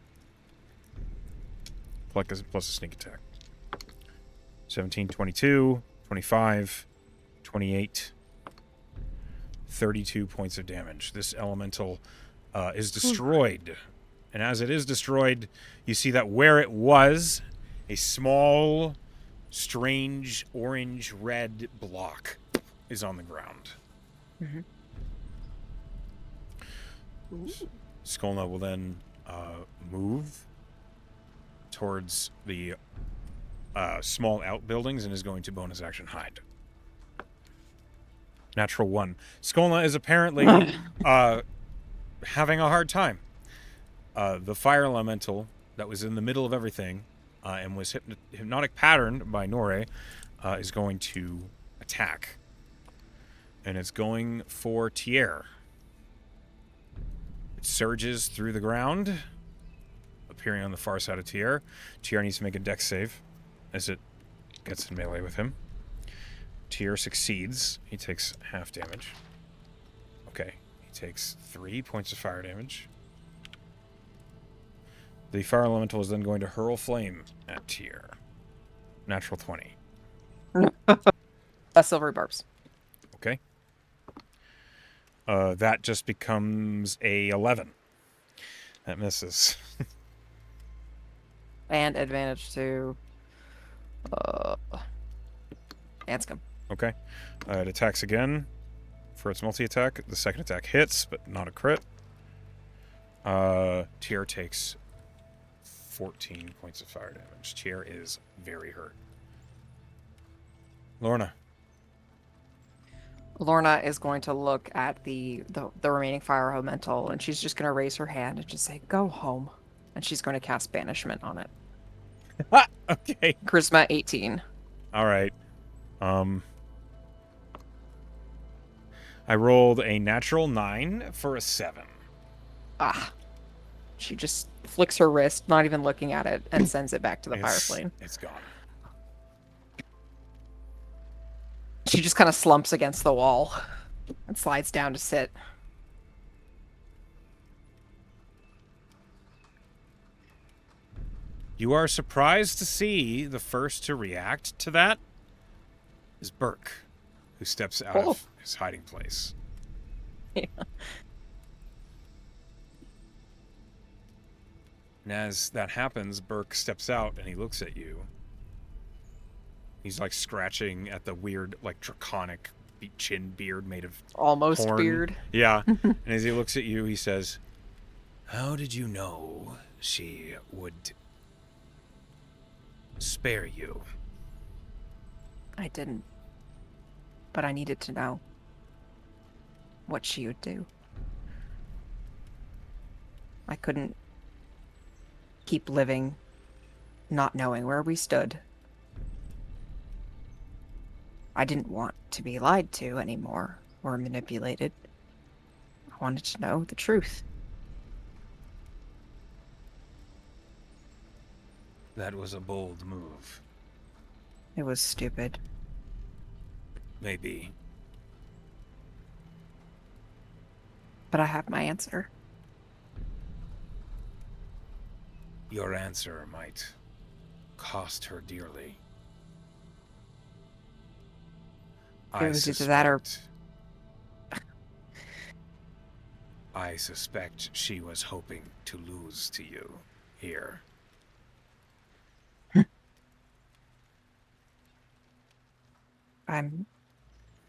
Plus a sneak attack. 17, 22, 25, 28, 32 points of damage. This elemental is destroyed. And as it is destroyed, you see that where it was, a small, strange, orange-red block is on the ground. Skolna will then move towards the small outbuildings and is going to bonus action hide. Natural 1. Skolna is apparently having a hard time. The fire elemental that was in the middle of everything and was hypnotic patterned by Norre is going to attack. And it's going for Tier. It surges through the ground, appearing on the far side of Tier. Tier needs to make a dex save as it gets in melee with him. Tier succeeds. He takes half damage. Okay. He takes 3 points of fire damage. The fire elemental is then going to hurl flame at Tier. Natural 20. Silvery barbs. Okay. That just becomes a 11. That misses. And advantage to Anscom. Okay. It attacks again for its multi-attack. The second attack hits, but not a crit. Tier takes 14 points of fire damage. Tier is very hurt. Lorna. Lorna is going to look at the remaining fire elemental, and she's just going to raise her hand and just say, "Go home." And she's going to cast banishment on it. Okay. Charisma 18. All right. I rolled a natural 9 for a 7. Ah. She just flicks her wrist, not even looking at it, and sends it back to the fire flame. It's gone. She just kind of slumps against the wall and slides down to sit. You are surprised to see the first to react to that is Burke, who steps out of his hiding place. Yeah. And as that happens, Burke steps out and he looks at you. He's like scratching at the weird, like draconic chin beard made of almost horn. Beard. Yeah. And as he looks at you, he says, "How did you know she would spare you?" I didn't. But I needed to know what she would do. I couldn't keep living not knowing where we stood. I didn't want to be lied to anymore or manipulated. I wanted to know the truth. That was a bold move. It was stupid. Maybe. But I have my answer. Your answer might cost her dearly. It was either that or... I suspect she was hoping to lose to you here. I'm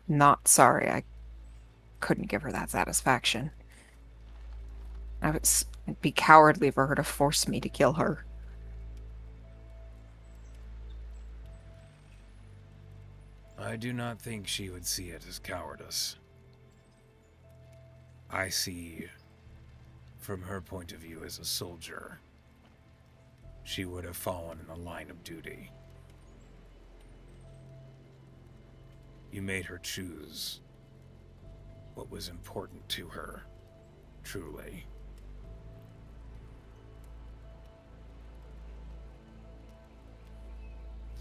not sorry I couldn't give her that satisfaction. It'd be cowardly for her to force me to kill her. I do not think she would see it as cowardice. I see, from her point of view as a soldier, she would have fallen in the line of duty. You made her choose what was important to her, truly.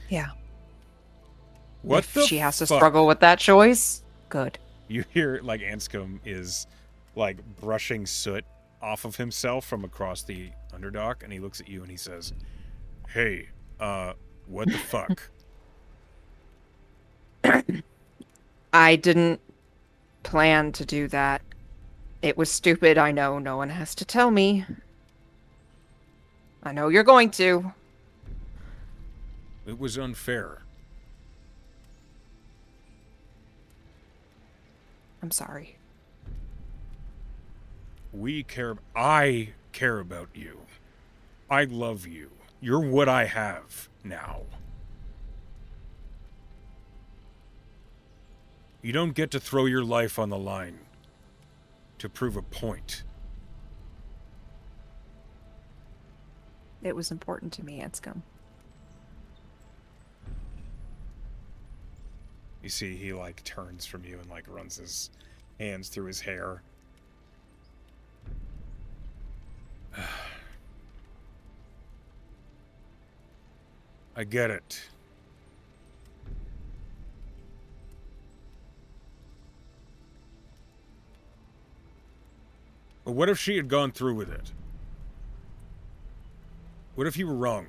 Yeah. What if the she has to fuck? struggle with that choice, good. You hear, like, Anscom is, like, brushing soot off of himself from across the underdock, and he looks at you and he says, "Hey, what the fuck?" I didn't plan to do that. It was stupid, I know. No one has to tell me. I know you're going to. It was unfair. I'm sorry. I care about you. I love you. You're what I have now. You don't get to throw your life on the line to prove a point. It was important to me, Anscom. You see, he, like, turns from you and, like, runs his hands through his hair. I get it. But what if she had gone through with it? What if you were wrong?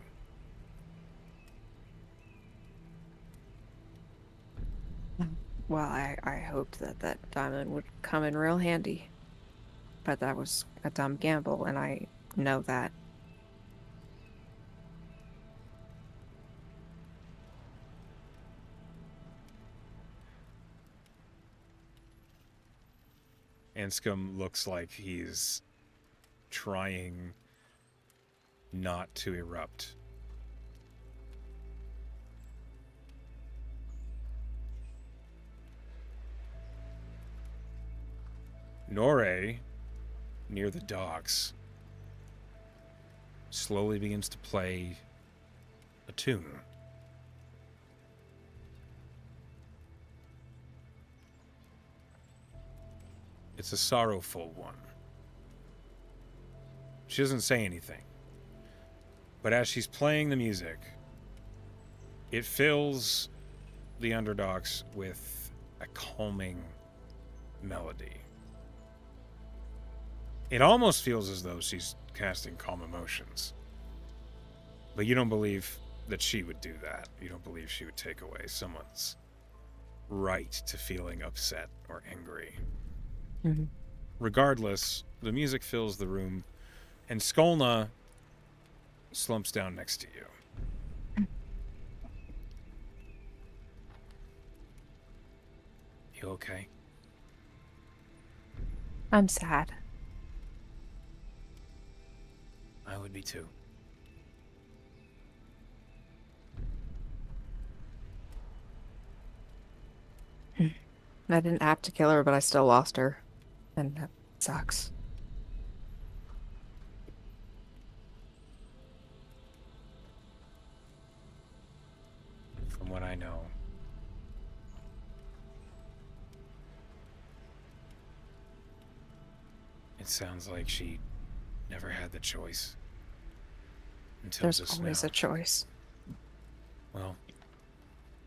Well, I hoped that diamond would come in real handy. But that was a dumb gamble, and I know that. Anscom looks like he's trying not to erupt. Norre, near the docks, slowly begins to play a tune. It's a sorrowful one. She doesn't say anything. But as she's playing the music, it fills the underdogs with a calming melody. It almost feels as though she's casting calm emotions. But you don't believe that she would do that. You don't believe she would take away someone's right to feeling upset or angry. Mm-hmm. Regardless, the music fills the room, and Skolna slumps down next to you. You okay? I'm sad. I would be too. I didn't have to kill her, but I still lost her. And that sucks. From what I know, it sounds like she never had the choice until There's just always now. a choice. Well,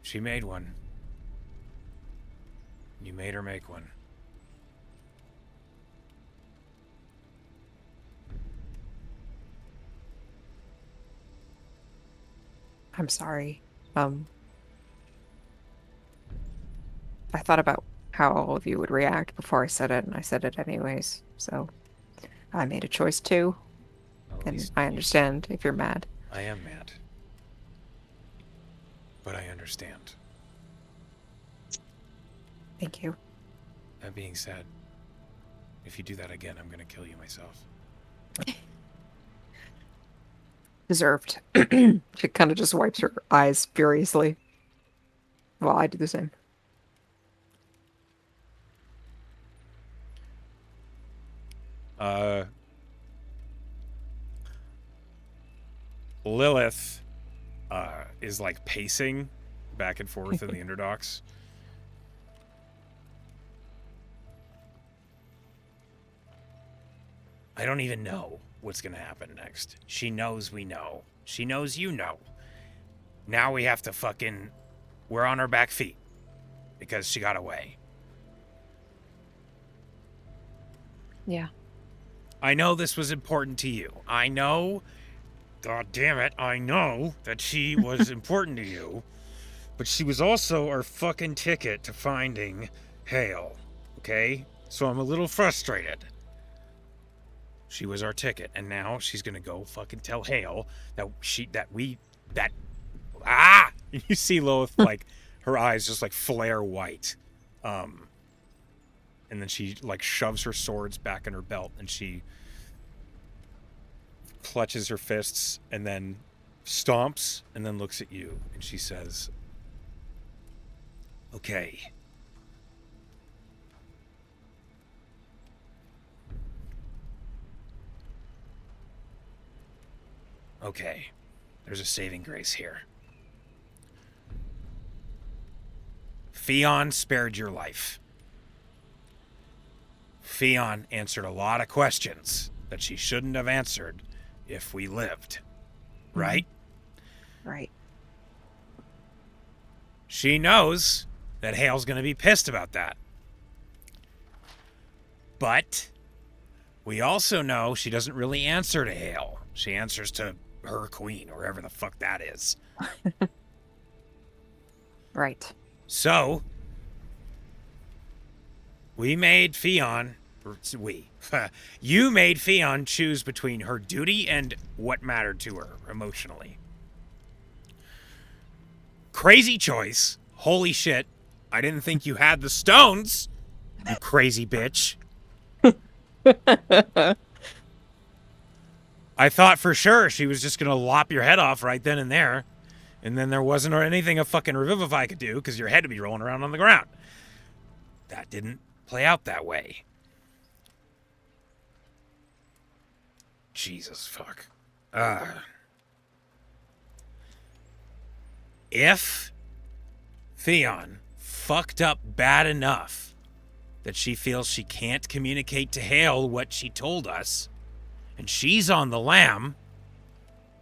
she made one. You made her make one. I'm sorry. I thought about how all of you would react before I said it, and I said it anyways. So I made a choice too, Well, at and least I understand if you're mad. I am mad. But I understand. Thank you. That being said, if you do that again, I'm gonna kill you myself. Deserved. She kind of just wipes her eyes furiously. Well, I do the same. Lilith is like pacing back and forth in the interdocks. I don't even know what's going to happen next. She knows we know. She knows you know. Now we have to fucking... We're on our back feet. Because she got away. Yeah. I know this was important to you. I know... God damn it, I know that she was important to you. But she was also our fucking ticket to finding Hale. Okay? So I'm a little frustrated. She was our ticket, and now she's gonna go fucking tell Hale that you see Lilith, like, her eyes just, like, flare white. And then she, like, shoves her swords back in her belt, and she clutches her fists, and then stomps, and then looks at you, and she says, okay. Okay. There's a saving grace here. Fionn spared your life. Fionn answered a lot of questions that she shouldn't have answered if we lived. Right? Right. She knows that Hale's going to be pissed about that. But we also know she doesn't really answer to Hale. She answers to her queen, or whatever the fuck that is. Right. So, we made Fionn... you made Fionn choose between her duty and what mattered to her emotionally. Crazy choice. Holy shit. I didn't think you had the stones, you crazy bitch. I thought for sure she was just going to lop your head off right then and there. And then there wasn't anything a fucking Revivify could do because your head would be rolling around on the ground. That didn't play out that way. Jesus fuck. If Fionn fucked up bad enough that she feels she can't communicate to Hale what she told us, and she's on the lam,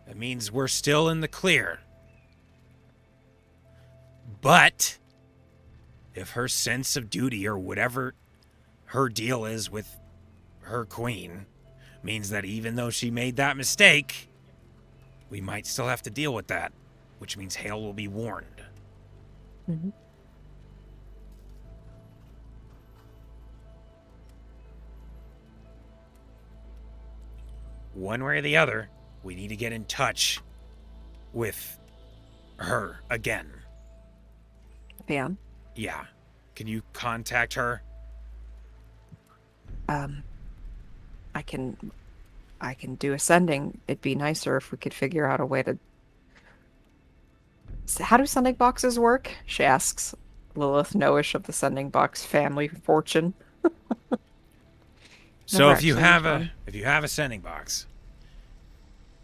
that means we're still in the clear. But if her sense of duty or whatever her deal is with her queen means that even though she made that mistake, we might still have to deal with that, which means Hale will be warned. Mm-hmm. One way or the other, we need to get in touch with her again. Fionn. Yeah. Can you contact her? I can do ascending. It'd be nicer if we could figure out a way to... How do sending boxes work? She asks, Lilith Noish of the sending box family fortune. So Never if you actually have a sending box,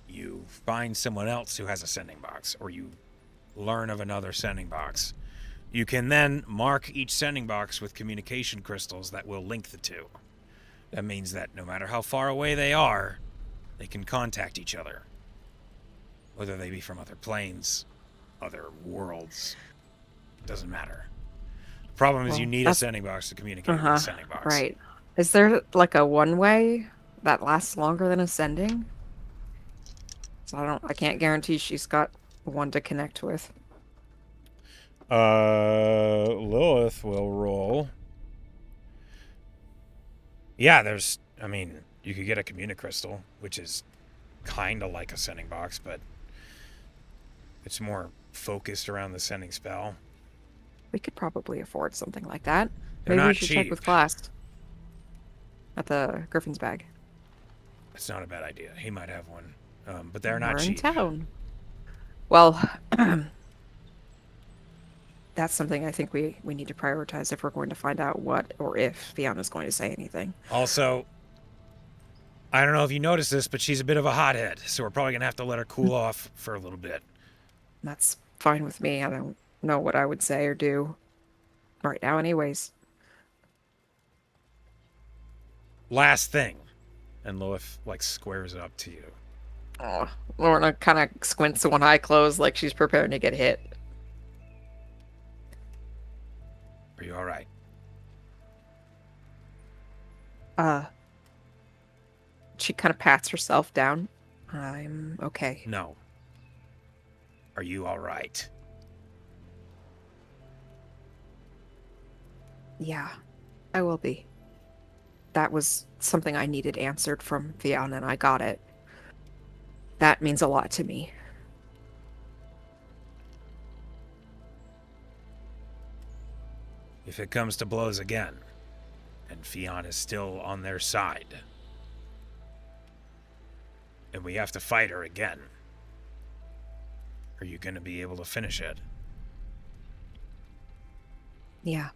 you find someone else who has a sending box, or you learn of another sending box. You can then mark each sending box with communication crystals that will link the two. That means that no matter how far away they are, they can contact each other. Whether they be from other planes, other worlds, doesn't matter. The problem is you need a sending box to communicate with a sending box. Right. Is there like a one-way that lasts longer than ascending? So I can't guarantee she's got one to connect with. Lilith will roll. Yeah, you could get a communicrystal, which is kind of like a sending box, but it's more focused around the sending spell. We could probably afford something like that. They're Maybe not we should check cheap. with Glass at the Griffin's bag. It's not a bad idea. He might have one, but they're We're not in cheap. town. Well, that's something I think we need to prioritize if we're going to find out what or if Fiona's going to say anything. Also, I don't know if you noticed this, but she's a bit of a hothead, so we're probably gonna have to let her cool off for a little bit. That's fine with me. I don't know what I would say or do right now, anyways. Last thing, and Lilith like squares up to you. Oh, Lorna kind of squints one eye closed like she's preparing to get hit. Are you all right? She kind of pats herself down. I'm okay. No. Are you all right? Yeah, I will be. That was something I needed answered from Fiona, and I got it. That means a lot to me. If it comes to blows again, and Fionn is still on their side, and we have to fight her again, are you going to be able to finish it? Yeah,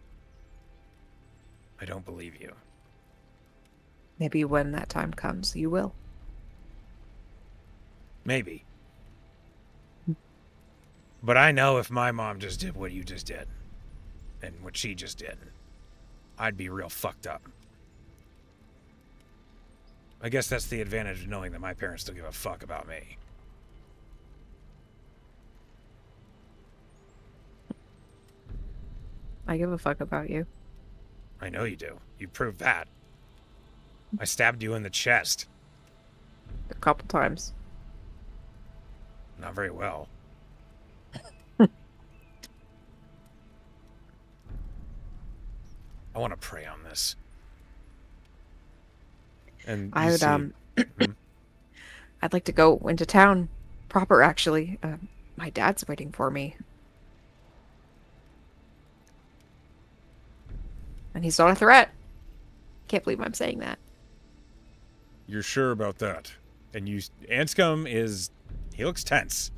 I don't believe you. maybe when that time comes, you will. Maybe. But I know if my mom just did what you just did, and what she just did, I'd be real fucked up. I guess that's the advantage of knowing that my parents don't give a fuck about me. I give a fuck about you. I know you do. You proved that. I stabbed you in the chest. A couple times. Not very well. I want to pray on this. And I you would, see, I'd like to go into town proper, actually. My dad's waiting for me. And he's not a threat. Can't believe I'm saying that. you're sure about that. And Anscom he looks tense.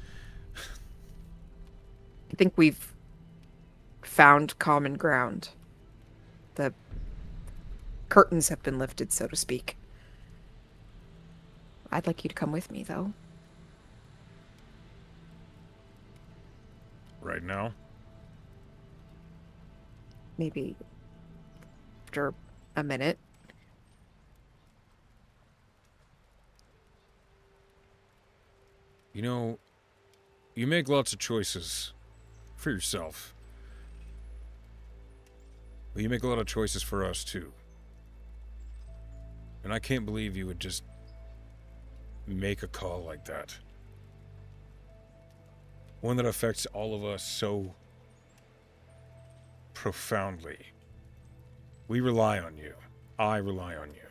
I think we've found common ground. The curtains have been lifted, so to speak. I'd like you to come with me, though. Right now? Maybe after a minute. You know, you make lots of choices for yourself. But you make a lot of choices for us, too. And I can't believe you would just make a call like that. One that affects all of us so profoundly. We rely on you. I rely on you.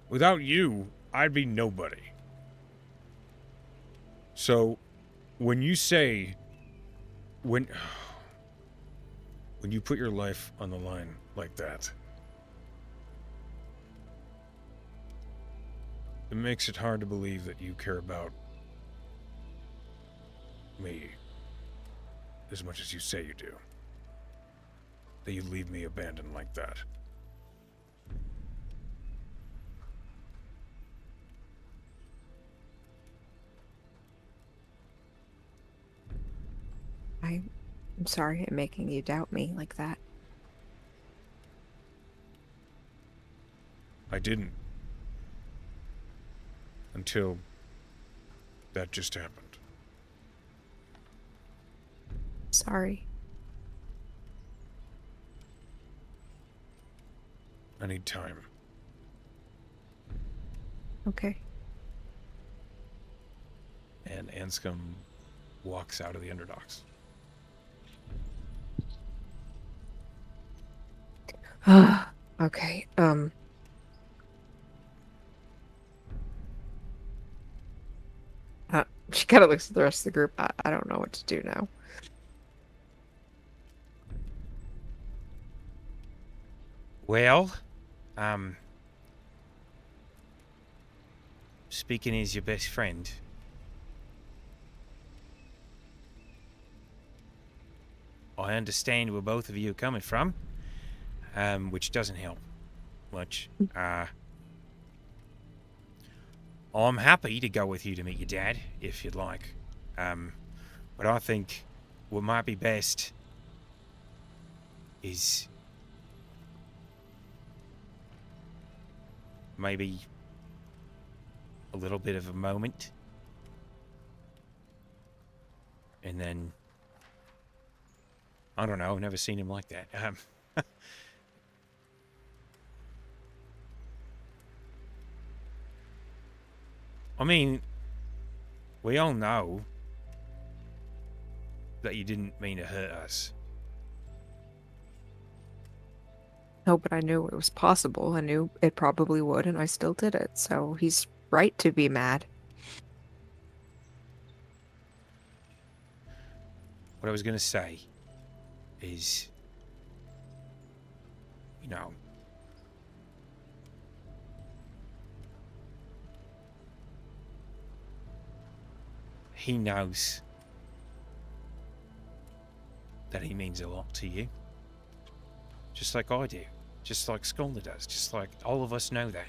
Without you, I'd be nobody. So, when you say, when you put your life on the line like that, it makes it hard to believe that you care about me as much as you say you do. That you leave me abandoned like that. I'm sorry at making you doubt me like that. I didn't. Until that just happened. Sorry. I need time. Okay. And Anscom walks out of the Underdogs. Okay. She kind of looks at the rest of the group. I don't know what to do now. Well, speaking as your best friend, I understand where both of you are coming from, which doesn't help much. I'm happy to go with you to meet your dad, if you'd like. But I think what might be best is maybe a little bit of a moment. And then, I don't know, I've never seen him like that. I mean, we all know that you didn't mean to hurt us. No, but I knew it was possible. I knew it probably would, and I still did it. So he's right to be mad. What I was going to say is, you know, he knows that he means a lot to you. Just like I do. Just like Skolna does. Just like all of us know that.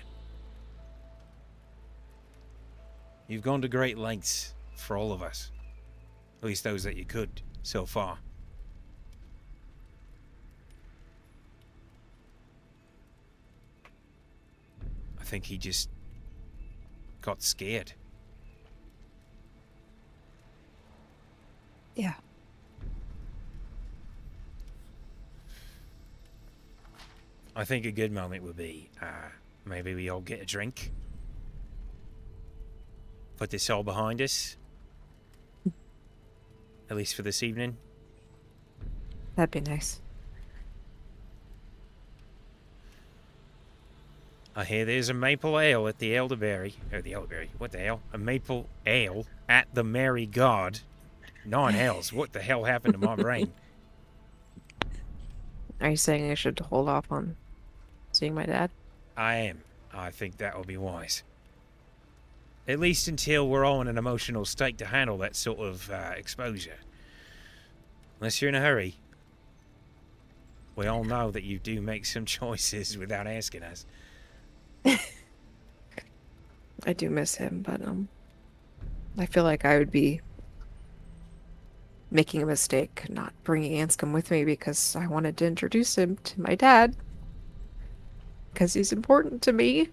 You've gone to great lengths for all of us. At least those that you could so far. I think he just got scared. Yeah. I think a good moment would be, maybe we all get a drink. Put this all behind us. At least for this evening. That'd be nice. I hear there's a maple ale at the Elderberry. Or the Elderberry. What the hell? A maple ale at the Merry God. 9 hells. What the hell happened to my brain? Are you saying I should hold off on seeing my dad? I am. I think that will be wise. At least until we're all in an emotional state to handle that sort of exposure. Unless you're in a hurry. We all know that you do make some choices without asking us. I do miss him, but I feel like I would be making a mistake not bringing Anscom with me because I wanted to introduce him to my dad because he's important to me.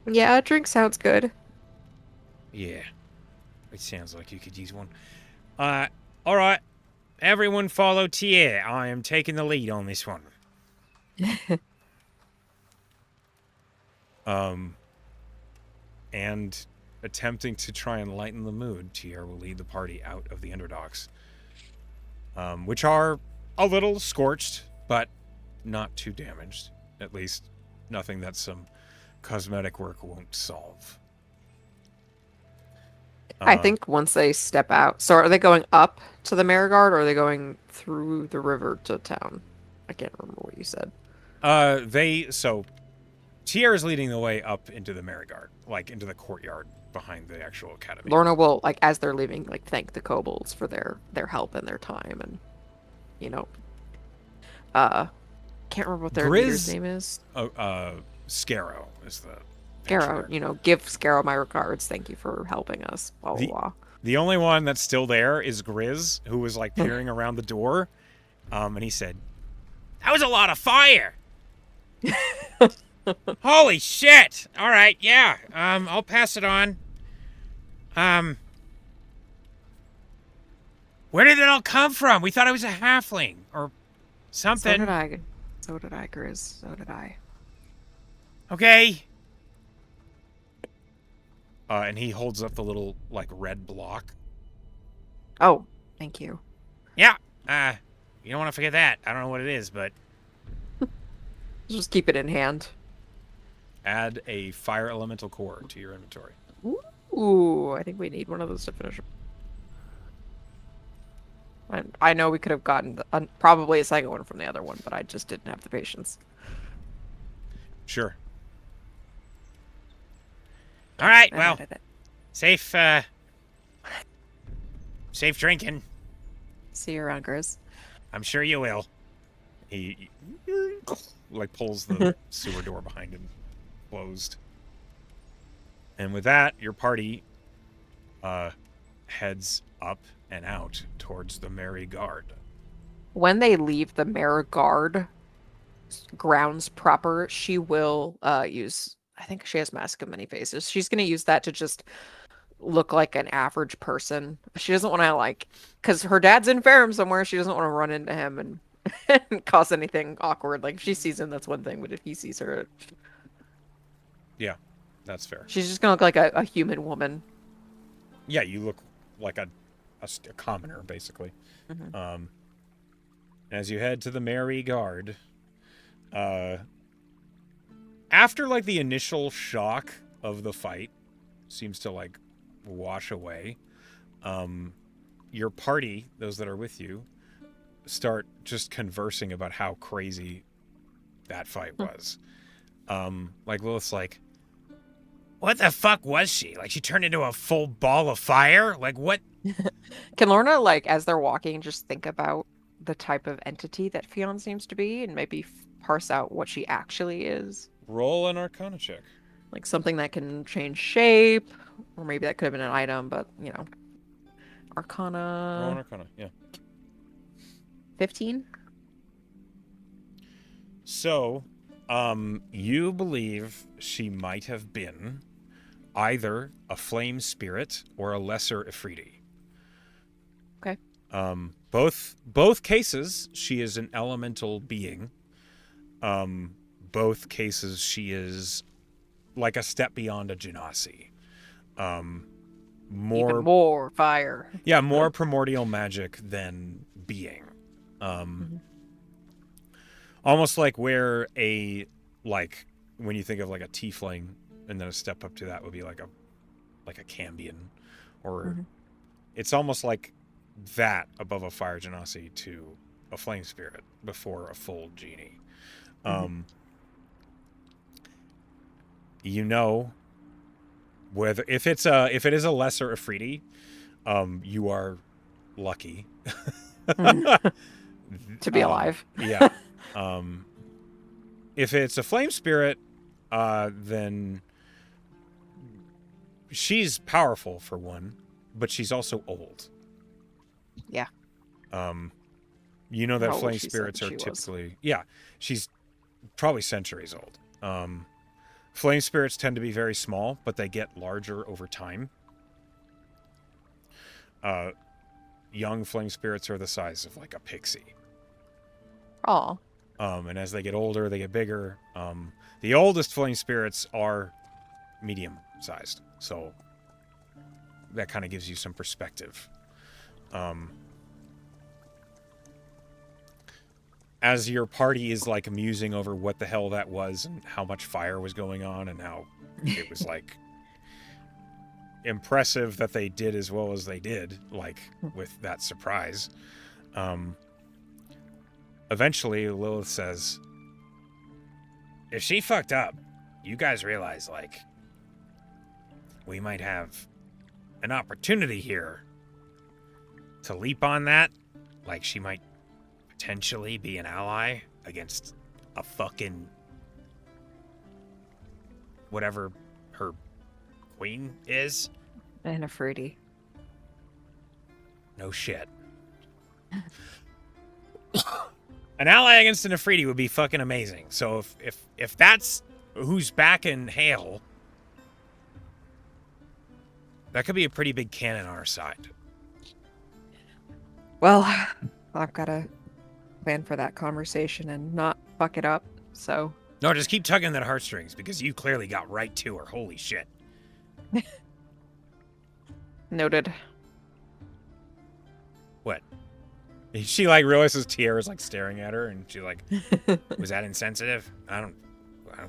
Yeah, a drink sounds good. Yeah. It sounds like you could use one. Alright. Everyone follow Tier. I am taking the lead on this one. And attempting to try and lighten the mood, Tier will lead the party out of the Underdocks. Which are a little scorched, but not too damaged. At least nothing that some cosmetic work won't solve. I think once they step out, so are they going up to the Marigard or are they going through the river to town? I can't remember what you said. So Tier is leading the way up into the Marigard, like into the courtyard behind the actual academy. Lorna will, like, as they're leaving, like, thank the kobolds for their help and their time, and can't remember what their leader's name is. Scarrow is the Scarrow, give Scarrow my regards. Thank you for helping us. Blah blah blah. The only one that's still there is Grizz, who was like peering around the door, and he said, That was a lot of fire! Holy shit! Alright, yeah. I'll pass it on. Where did it all come from? We thought it was a halfling or something. So did I, Grizz. So did I. Okay. and he holds up the little like red block. Oh, thank you. Yeah. You don't want to forget that. I don't know what it is, but Just keep it in hand. Add a fire elemental core to your inventory. Ooh, I think we need one of those to finish. I know we could have gotten probably a second one from the other one, but I just didn't have the patience. Sure. all right. I Well, needed it. Safe, safe drinking. See you around, Grizz. I'm sure you will. He like pulls the sewer door behind him closed. And with that, your party heads up and out towards the Merry Guard. When they leave the Mare Guard grounds proper, she will use. I think she has Mask of Many Faces. She's gonna use that to just look like an average person. She doesn't want to because her dad's in Ferrum somewhere. She doesn't want to run into him and, and cause anything awkward. Like if she sees him, that's one thing, but if he sees her, Yeah, that's fair. she's just gonna look like a human woman. Yeah, you look like a commoner, basically. Mhm. As you head to the Merry Guard, after like the initial shock of the fight seems to like wash away, your party, those that are with you, start just conversing about how crazy that fight was. Like Lilith's like, What the fuck was she? Like, she turned into a full ball of fire? Like, what? Can Lorna, like, as they're walking, just think about the type of entity that Fionn seems to be and maybe parse out what she actually is? roll an Arcana check. Like something that can change shape, or maybe that could have been an item, but, you know. Roll an Arcana Arcana, yeah. 15? So, you believe she might have been either a flame spirit or a lesser Ifriti. Okay. Both cases, she is an elemental being. Both cases, she is like a step beyond a Genasi. Even More, more fire. yeah, more primordial magic than being. Almost like where when you think of like a tiefling, and then a step up to that would be like a Cambion, or it's almost like that above a fire genasi to a flame spirit before a full genie. You know, whether if it is a lesser Ifriti, you are lucky To be alive. Yeah. If it's a flame spirit, then she's powerful for one, but she's also old. Yeah. You know that How old flame she said spirits are she was. typically she's probably centuries old. Flame spirits tend to be very small, but they get larger over time. Young flame spirits are the size of like a pixie. Aw. And as they get older, they get bigger. The oldest flame spirits are medium-sized, so that kind of gives you some perspective. As your party is like musing over what the hell that was and how much fire was going on and how it was like impressive that they did as well as they did, like with that surprise. Eventually, Lilith says, If she fucked up, you guys realize, like, we might have an opportunity here to leap on that. Like, she might potentially be an ally against a fucking whatever her queen is. And a fruity. No shit. An ally against an Afridi would be fucking amazing. So if that's who's backing Hale, that could be a pretty big cannon on our side. Well, I've got to plan for that conversation and not fuck it up, so. No, just keep tugging that heartstrings because you clearly got right to her. Holy shit. Noted. What? she like realizes Tierra's like staring at her, and she like, Was that insensitive? I don't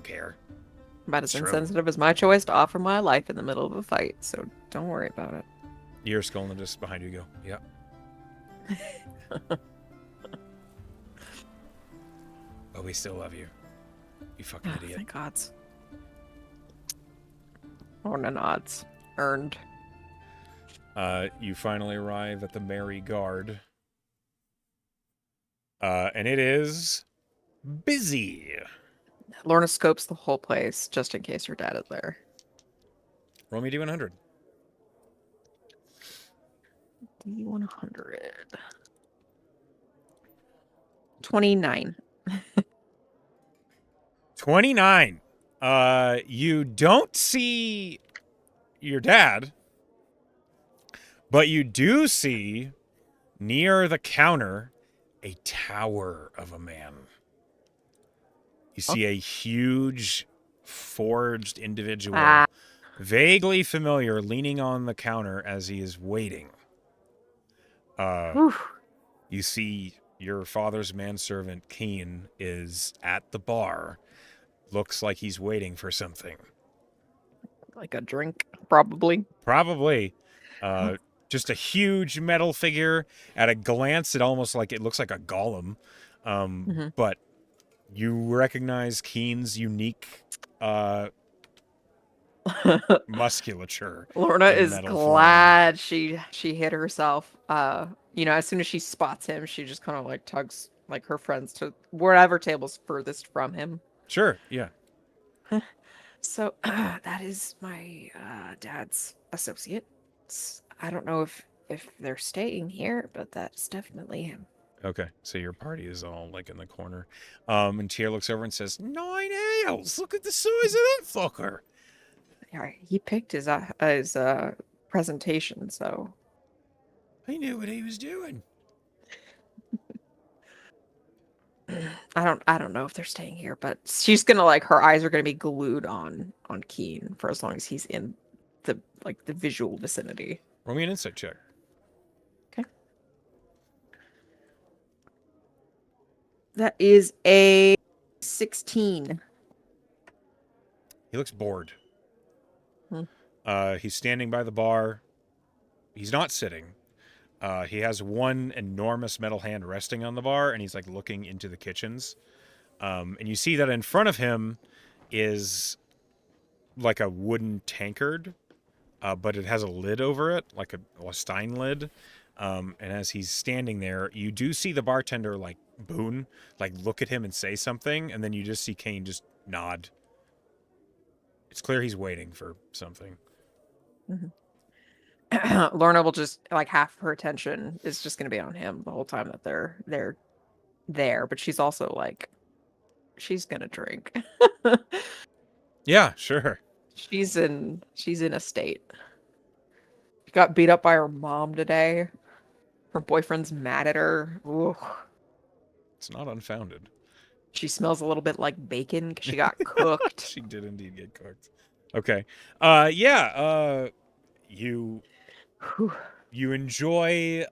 care. About as True. insensitive as my choice to offer my life in the middle of a fight, so don't worry about it. you're Skolna just behind you go, yep. But we still love you. You fucking Oh, idiot. thank gods. Lorna nods. Earned. You finally arrive at the Merry Guard. And it is busy. Lorna scopes the whole place just in case her dad is there. Roll me D100. D100. 29. 29. You don't see your dad, but you do see near the counter a tower of a man. You see a huge forged individual, vaguely familiar, leaning on the counter as he is waiting. You see your father's manservant, Keen, is at the bar. Looks like he's waiting for something. Like a drink, probably. Probably. Just a huge metal figure. At a glance, it looks like a golem. But you recognize Keen's unique musculature. Lorna in is metal glad she hit herself. As soon as she spots him, she just kind of like tugs like her friends to wherever table's furthest from him. Sure, yeah. So that is my dad's associate. I don't know if they're staying here, but that's definitely him. Okay, so your party is all like in the corner. And Tier looks over and says, 9 ales! Look at the size of that fucker! Yeah, he picked his presentation, so I knew what he was doing. I don't know if they're staying here, but she's gonna like her eyes are gonna be glued on Keen for as long as he's in the visual vicinity. Roll me an insight check. Okay. That is a 16. He looks bored. Hmm. He's standing by the bar. He's not sitting. He has one enormous metal hand resting on the bar, and he's like looking into the kitchens. And you see that in front of him is like a wooden tankard, but it has a lid over it, like a Stein lid. And as he's standing there, you do see the bartender like Boone, like look at him and say something, and then you just see Kane just nod. It's clear he's waiting for something. Lorna will just like half her attention is just going to be on him the whole time that they're there, but she's also like she's going to drink. Yeah, sure. She's in a state. She got beat up by her mom today. Her boyfriend's mad at her. Ooh. It's not unfounded. She smells a little bit like bacon because she got cooked. She did indeed get cooked. Okay. Yeah. You enjoy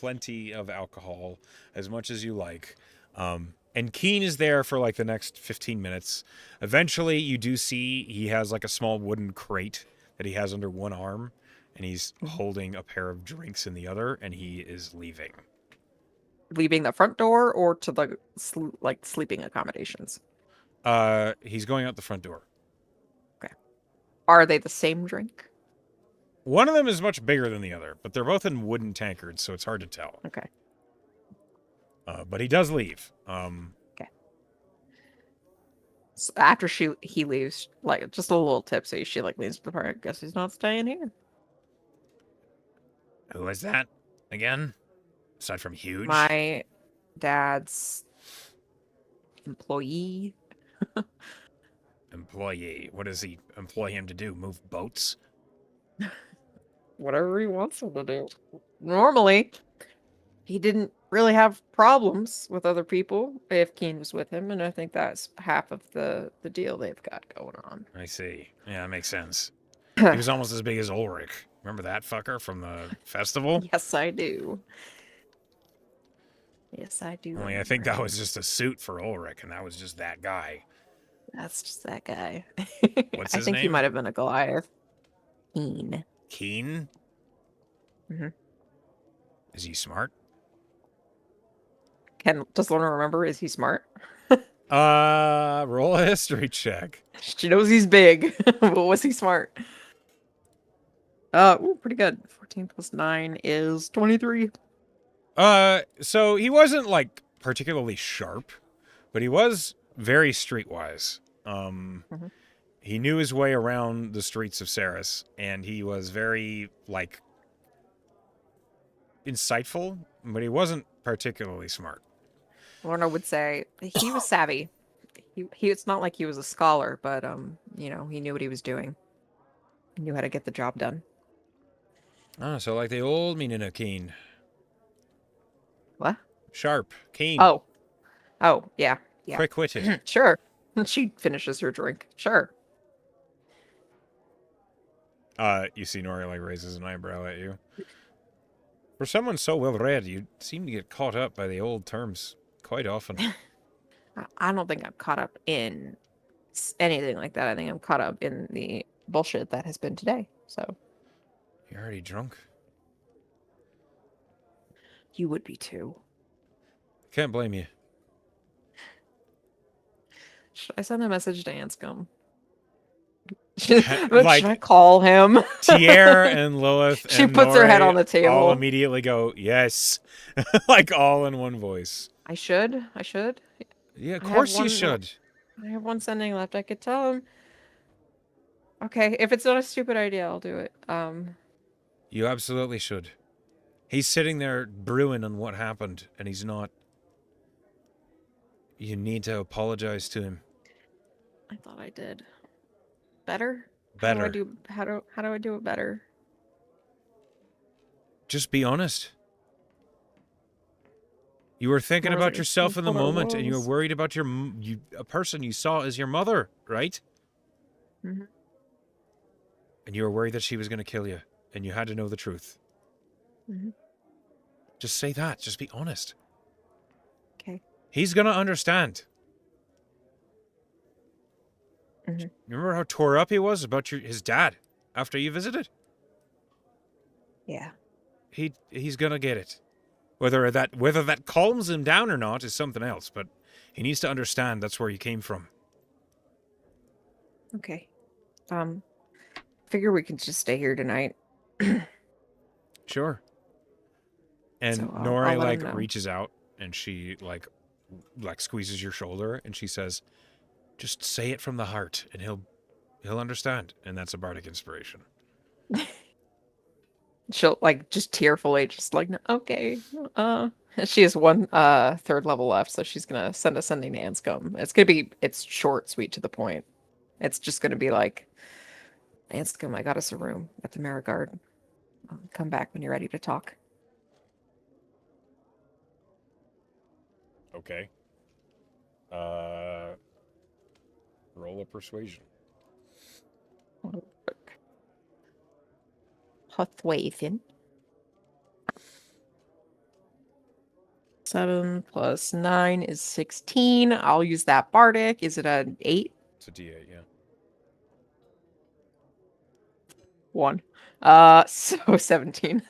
plenty of alcohol as much as you like. And Keen is there for like the next 15 minutes. Eventually, you do see he has like a small wooden crate that he has under one arm, and he's holding a pair of drinks in the other, and he is leaving. Leaving the front door or to the sleeping accommodations? He's going out the front door. Okay. Are they the same drink? One of them is much bigger than the other, but they're both in wooden tankards, so it's hard to tell. Okay. But he does leave. Okay. So after he leaves, like just a little tipsy, she like leaves to the party. Guess he's not staying here. Who is that again? Aside from huge? My dad's employee. Employee. What does he employ him to do? Move boats? Whatever he wants him to do. Normally, he didn't really have problems with other people if Keen was with him, and I think that's half of the deal they've got going on. I see. Yeah, that makes sense. He was almost as big as Ulrich. Remember that fucker from the festival? Yes, I do. Yes, I do. Only I think that was just a suit for Ulrich, and that was just that guy. That's just that guy. What's I his think he name? might have been a Goliath. Keen. Keen? Mm-hmm. Is he smart? Does Lorna remember? Is he smart? Roll a history check. She knows he's big, but was he smart? Pretty good. 14 plus 9 is 23. So he wasn't like particularly sharp, but he was very streetwise. Mhm. He knew his way around the streets of Saris, and he was very like insightful, but he wasn't particularly smart. Lorna would say he was savvy. It's not like he was a scholar, but he knew what he was doing. He knew how to get the job done. Ah, so like the old meaning of keen. What? Sharp, keen, Oh. Oh, yeah. Yeah. quick-witted. Sure. She finishes her drink. Sure. You see Nori like raises an eyebrow at you. For someone so well read, you seem to get caught up by the old terms quite often. I don't think I'm caught up in anything like that. I think I'm caught up in the bullshit that has been today. So You're already drunk. you would be too. Can't blame you. Should I send a message to Anscom? Like- Should I call him? Tierre and Lilith She and puts her head Nori on the table. all immediately go, yes. Like all in one voice. I should. Yeah, of I have course you one- should. I have one sending left. I could tell him. Okay, if it's not a stupid idea, I'll do it. You absolutely should. He's sitting there brewing on what happened, and he's not. You need to apologize to him. I thought I did. Better? Better. How do I do it better? Just be honest. You were thinking What was about it? yourself in the What it moment, and you were was. worried about a person you saw as your mother, right? Mhm. And you were worried that she was going to kill you, and you had to know the truth. Mhm. Just say that. Just be honest. Okay. He's going to understand. Mhm. Remember how tore up he was about his dad after you visited? Yeah. He's going to get it. Whether that calms him down or not is something else, but he needs to understand that's where you came from. Okay. Figure we can just stay here tonight. Sure. And So I'll Nori let him know. reaches out and she like squeezes your shoulder and she says, "Just say it from the heart and he'll understand." And that's a bardic inspiration. She'll just tearfully, just like, okay. She has one third level left, so she's gonna send a sending to Anscom. It's short, sweet, to the point. It's just gonna be like, Anscom, I got us a room at the Marigard. Come back when you're ready to talk. Okay. Roll a persuasion. Persuasion. 7 plus 9 is 16. I'll use that bardic. Is it an 8? It's a D8, yeah. 1. So 17.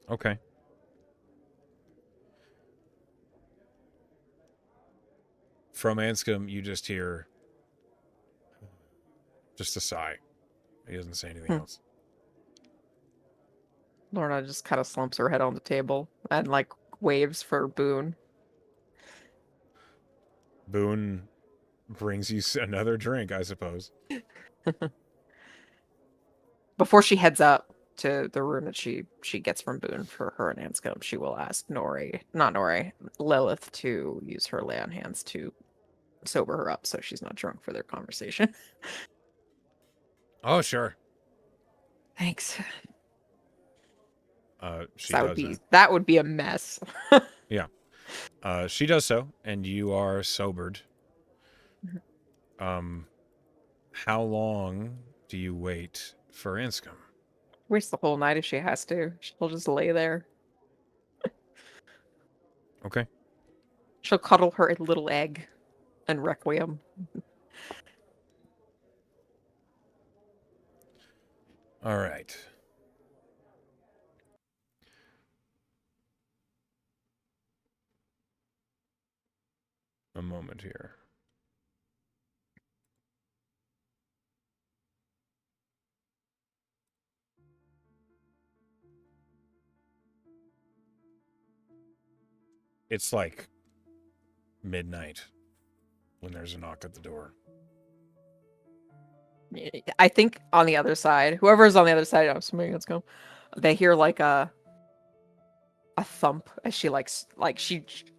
Okay. From Anscom, you just hear just a sigh. He doesn't say anything else. Lorna just kind of slumps her head on the table and waves for Boone. Boone brings you another drink, I suppose. Before she heads up to the room that she gets from Boone for her and Anscom, she will ask Lilith to use her lay on hands to sober her up so she's not drunk for their conversation. Oh, sure. Thanks. She That does would be that. that would be a mess. Yeah. She does so, and you are sobered. How long do you wait for Anscom? Waste the whole night if she has to. She'll just lay there. Okay. She'll cuddle her little egg and requiem. All right. a moment here. It's like midnight when there's a knock at the door. I think on the other side, whoever's on the other side of somebody, let's go. They hear like a thump as she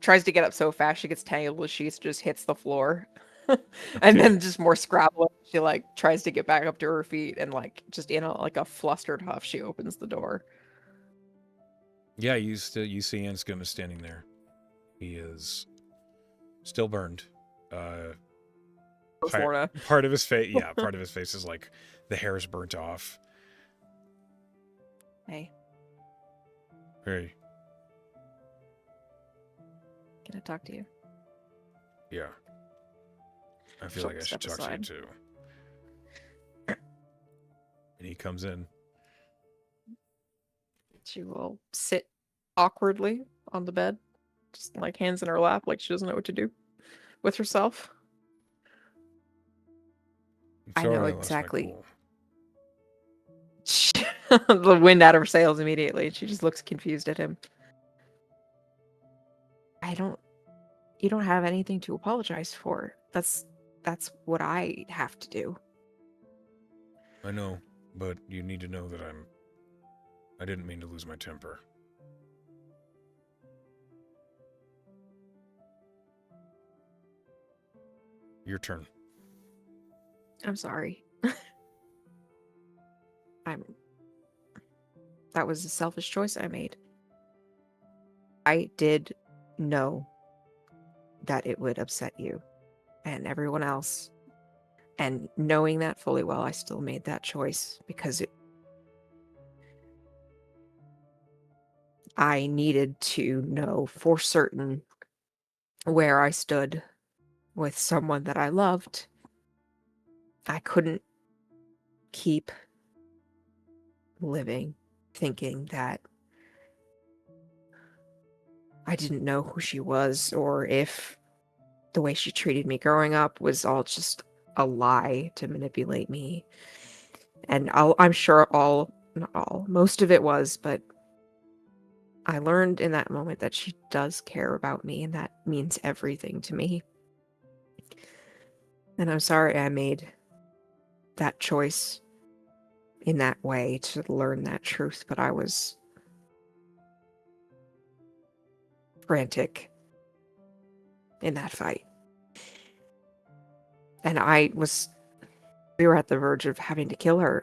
tries to get up so fast she gets tangled with sheets, just hits the floor. And Okay. then just more scrabbling. She like tries to get back up to her feet and like just in a flustered huff she opens the door. Yeah, you see Anscom is standing there. He is still burned. It's Lorna. Part of his face, yeah, part of his face is like the hair is burnt off. Hey, Hey, can I talk to you? yeah. I feel She'll like I should step talk to you aside. too. And he comes in. She will sit awkwardly on the bed, just like hands in her lap, like she doesn't know what to do with herself. I'm I know sorry I lost my exactly. cool. The wind out of her sails immediately. She just looks confused at him. You don't have anything to apologize for. That's what I have to do. I know, but you need to know that I didn't mean to lose my temper. Your turn. I'm sorry. I'm That was a selfish choice I made. I did know that it would upset you and everyone else. And knowing that fully well, I still made that choice because I needed to know for certain where I stood with someone that I loved. I couldn't keep living thinking that I didn't know who she was or if the way she treated me growing up was all just a lie to manipulate me. And I'm sure not all, most of it was, but I learned in that moment that she does care about me, and that means everything to me. And I'm sorry I made that choice in that way to learn that truth, but I was frantic in that fight. And we were at the verge of having to kill her.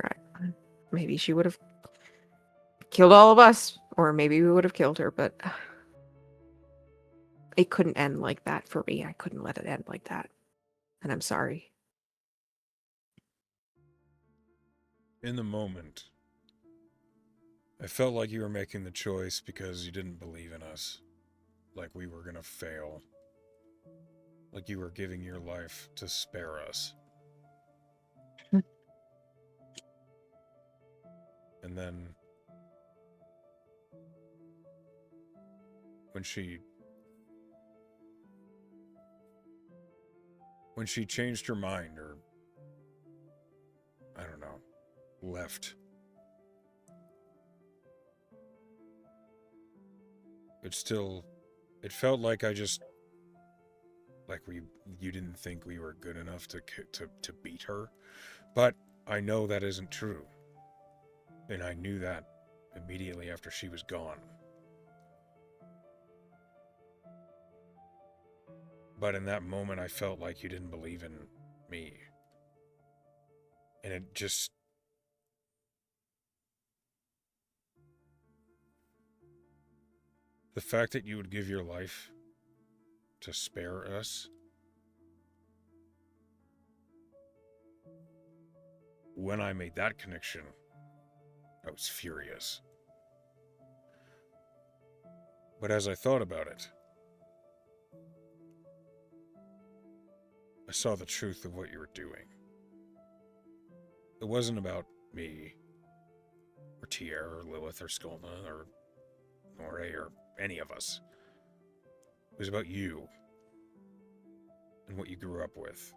Maybe she would have killed all of us, or maybe we would have killed her, but it couldn't end like that for me. I couldn't let it end like that. And I'm sorry. In the moment, I felt like you were making the choice because you didn't believe in us. Like we were gonna fail. Like you were giving your life to spare us. And then when she changed her mind, or I don't know, left, it felt like you didn't think we were good enough to beat her. But I know that isn't true. And I knew that immediately after she was gone. But in that moment, I felt like you didn't believe in me. And it just... The fact that you would give your life to spare us... When I made that connection, I was furious. But as I thought about it, I saw the truth of what you were doing. It wasn't about me, or Tierra, or Lilith, or Skolna, or Nore, or any of us. It was about you. and what you grew up with,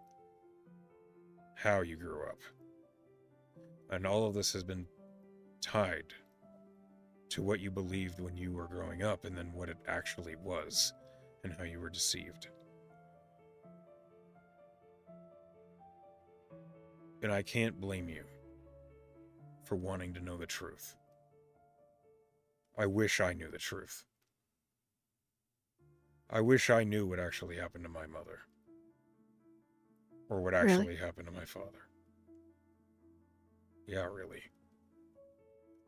how you grew up. And all of this has been tied to what you believed when you were growing up and then what it actually was and how you were deceived. And I can't blame you for wanting to know the truth. I wish I knew the truth. I wish I knew what actually happened to my mother. Or what actually happened to my father. Yeah, really.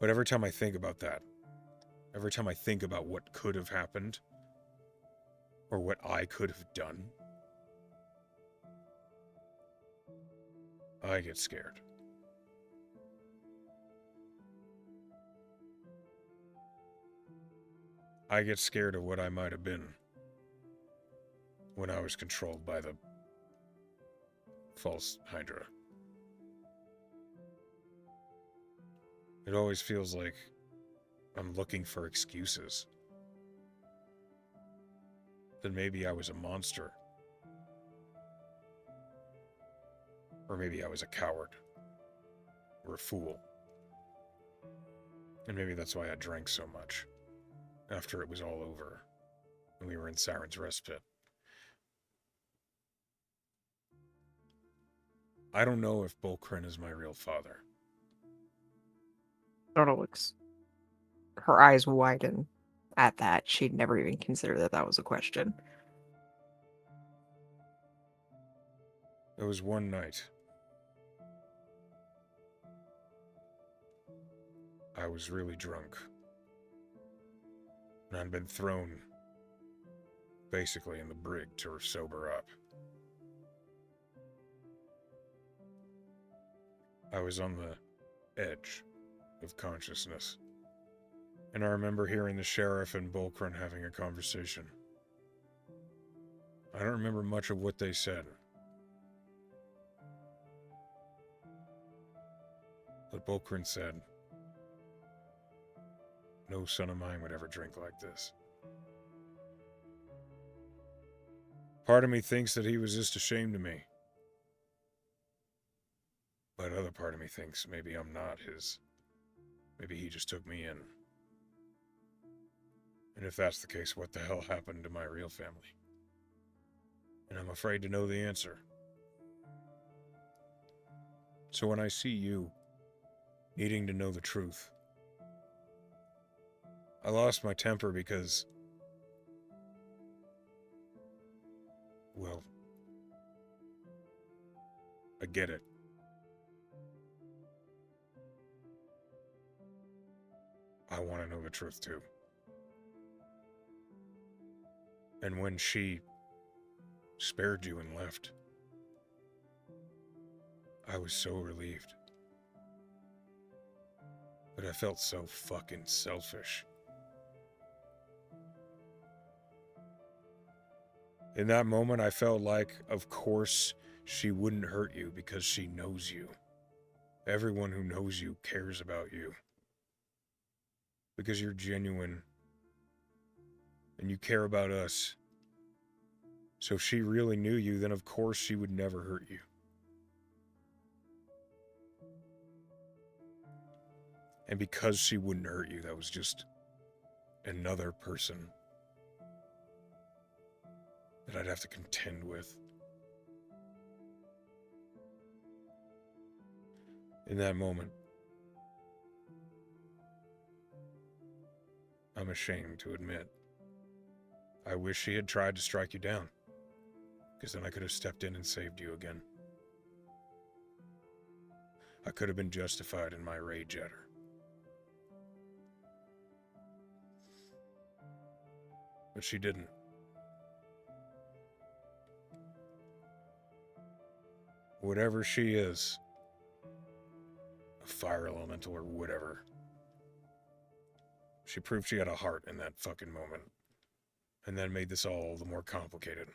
But every time I think about that, every time I think about what could have happened, or what I could have done, I get scared. I get scared of what I might have been when I was controlled by the false Hydra. It always feels like I'm looking for excuses. That maybe I was a monster. Or maybe I was a coward. Or a fool. And maybe that's why I drank so much. After it was all over. And we were in Siren's Rest Pit. I don't know if Bulkrin is my real father. Lorna looks. Her eyes widen at that. She'd never even considered that that was a question. There was one night. I was really drunk. And I'd been thrown basically in the brig to sober up. I was on the edge of consciousness. And I remember hearing the sheriff and Bulkrin having a conversation. I don't remember much of what they said. But Bulkrin said, "No son of mine would ever drink like this." Part of me thinks that he was just ashamed of me. But other part of me thinks maybe I'm not his. Maybe he just took me in. And if that's the case, what the hell happened to my real family? And I'm afraid to know the answer. So when I see you needing to know the truth, I lost my temper because, well, I get it. I want to know the truth too. And when she spared you and left, I was so relieved. But I felt so fucking selfish. In that moment, I felt like, of course, she wouldn't hurt you because she knows you. Everyone who knows you cares about you. Because you're genuine. And you care about us. So if she really knew you, then of course she would never hurt you. And because she wouldn't hurt you, that was just another person that I'd have to contend with. In that moment, I'm ashamed to admit, I wish she had tried to strike you down, because then I could have stepped in and saved you again. I could have been justified in my rage at her. But she didn't. Whatever she is, a fire elemental or whatever, she proved she had a heart in that fucking moment. And that made this all the more complicated.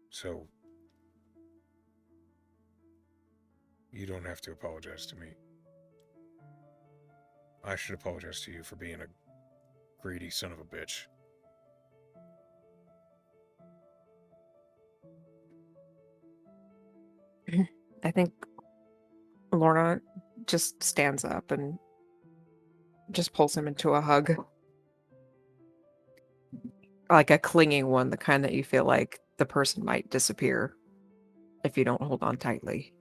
So, you don't have to apologize to me. I should apologize to you for being a greedy son of a bitch. I think Lorna just stands up and just pulls him into a hug. Like a clinging one, the kind that you feel like the person might disappear if you don't hold on tightly.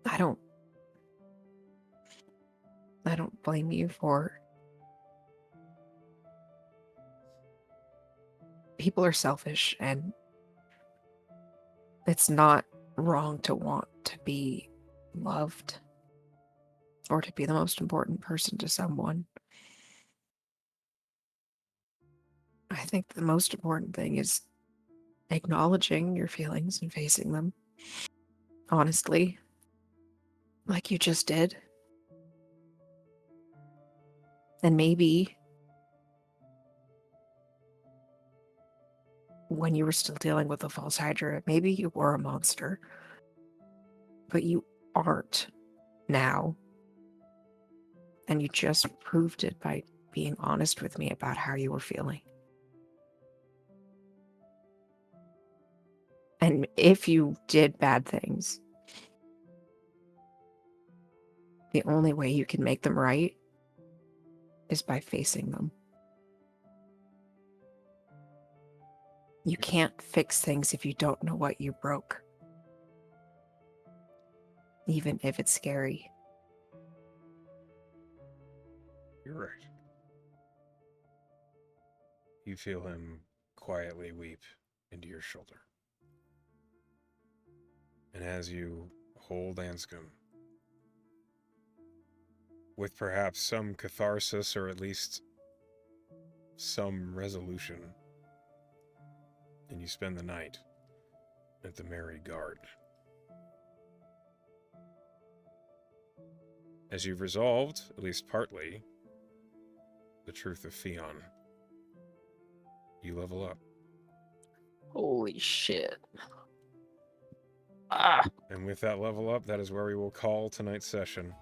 I don't blame you for people are selfish, and it's not wrong to want to be loved or to be the most important person to someone. I think the most important thing is acknowledging your feelings and facing them honestly, like you just did. And maybe when you were still dealing with the false Hydra, maybe you were a monster, but you aren't now. And you just proved it by being honest with me about how you were feeling. And if you did bad things, the only way you can make them right is by facing them. You can't fix things if you don't know what you broke, even if it's scary. You're right. You feel him quietly weep into your shoulder. And as you hold Anscom, with perhaps some catharsis or at least some resolution, and you spend the night at the Merry Guard. As you've resolved, at least partly, the truth of Fion, you level up. Holy shit. And with that level up, that is where we will call tonight's session.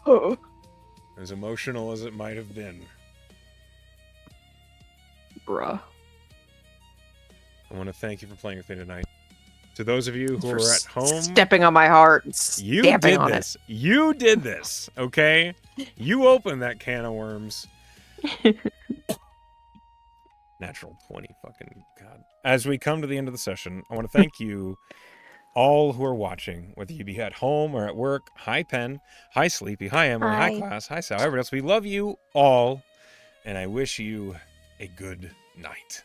Oh. As emotional as it might have been. Bruh. I want to thank you for playing with me tonight. To those of you who are at home, stepping on my heart and you stamping did on this. You did this, okay? You opened that can of worms. Natural 20, fucking God. As we come to the end of the session, I want to thank you all who are watching, whether you be at home or at work. Hi, Pen. Hi, Sleepy. Hi, Emily. Hi, Hi. Class. Hi, Sal. Everybody else. We love you all, and I wish you a good night.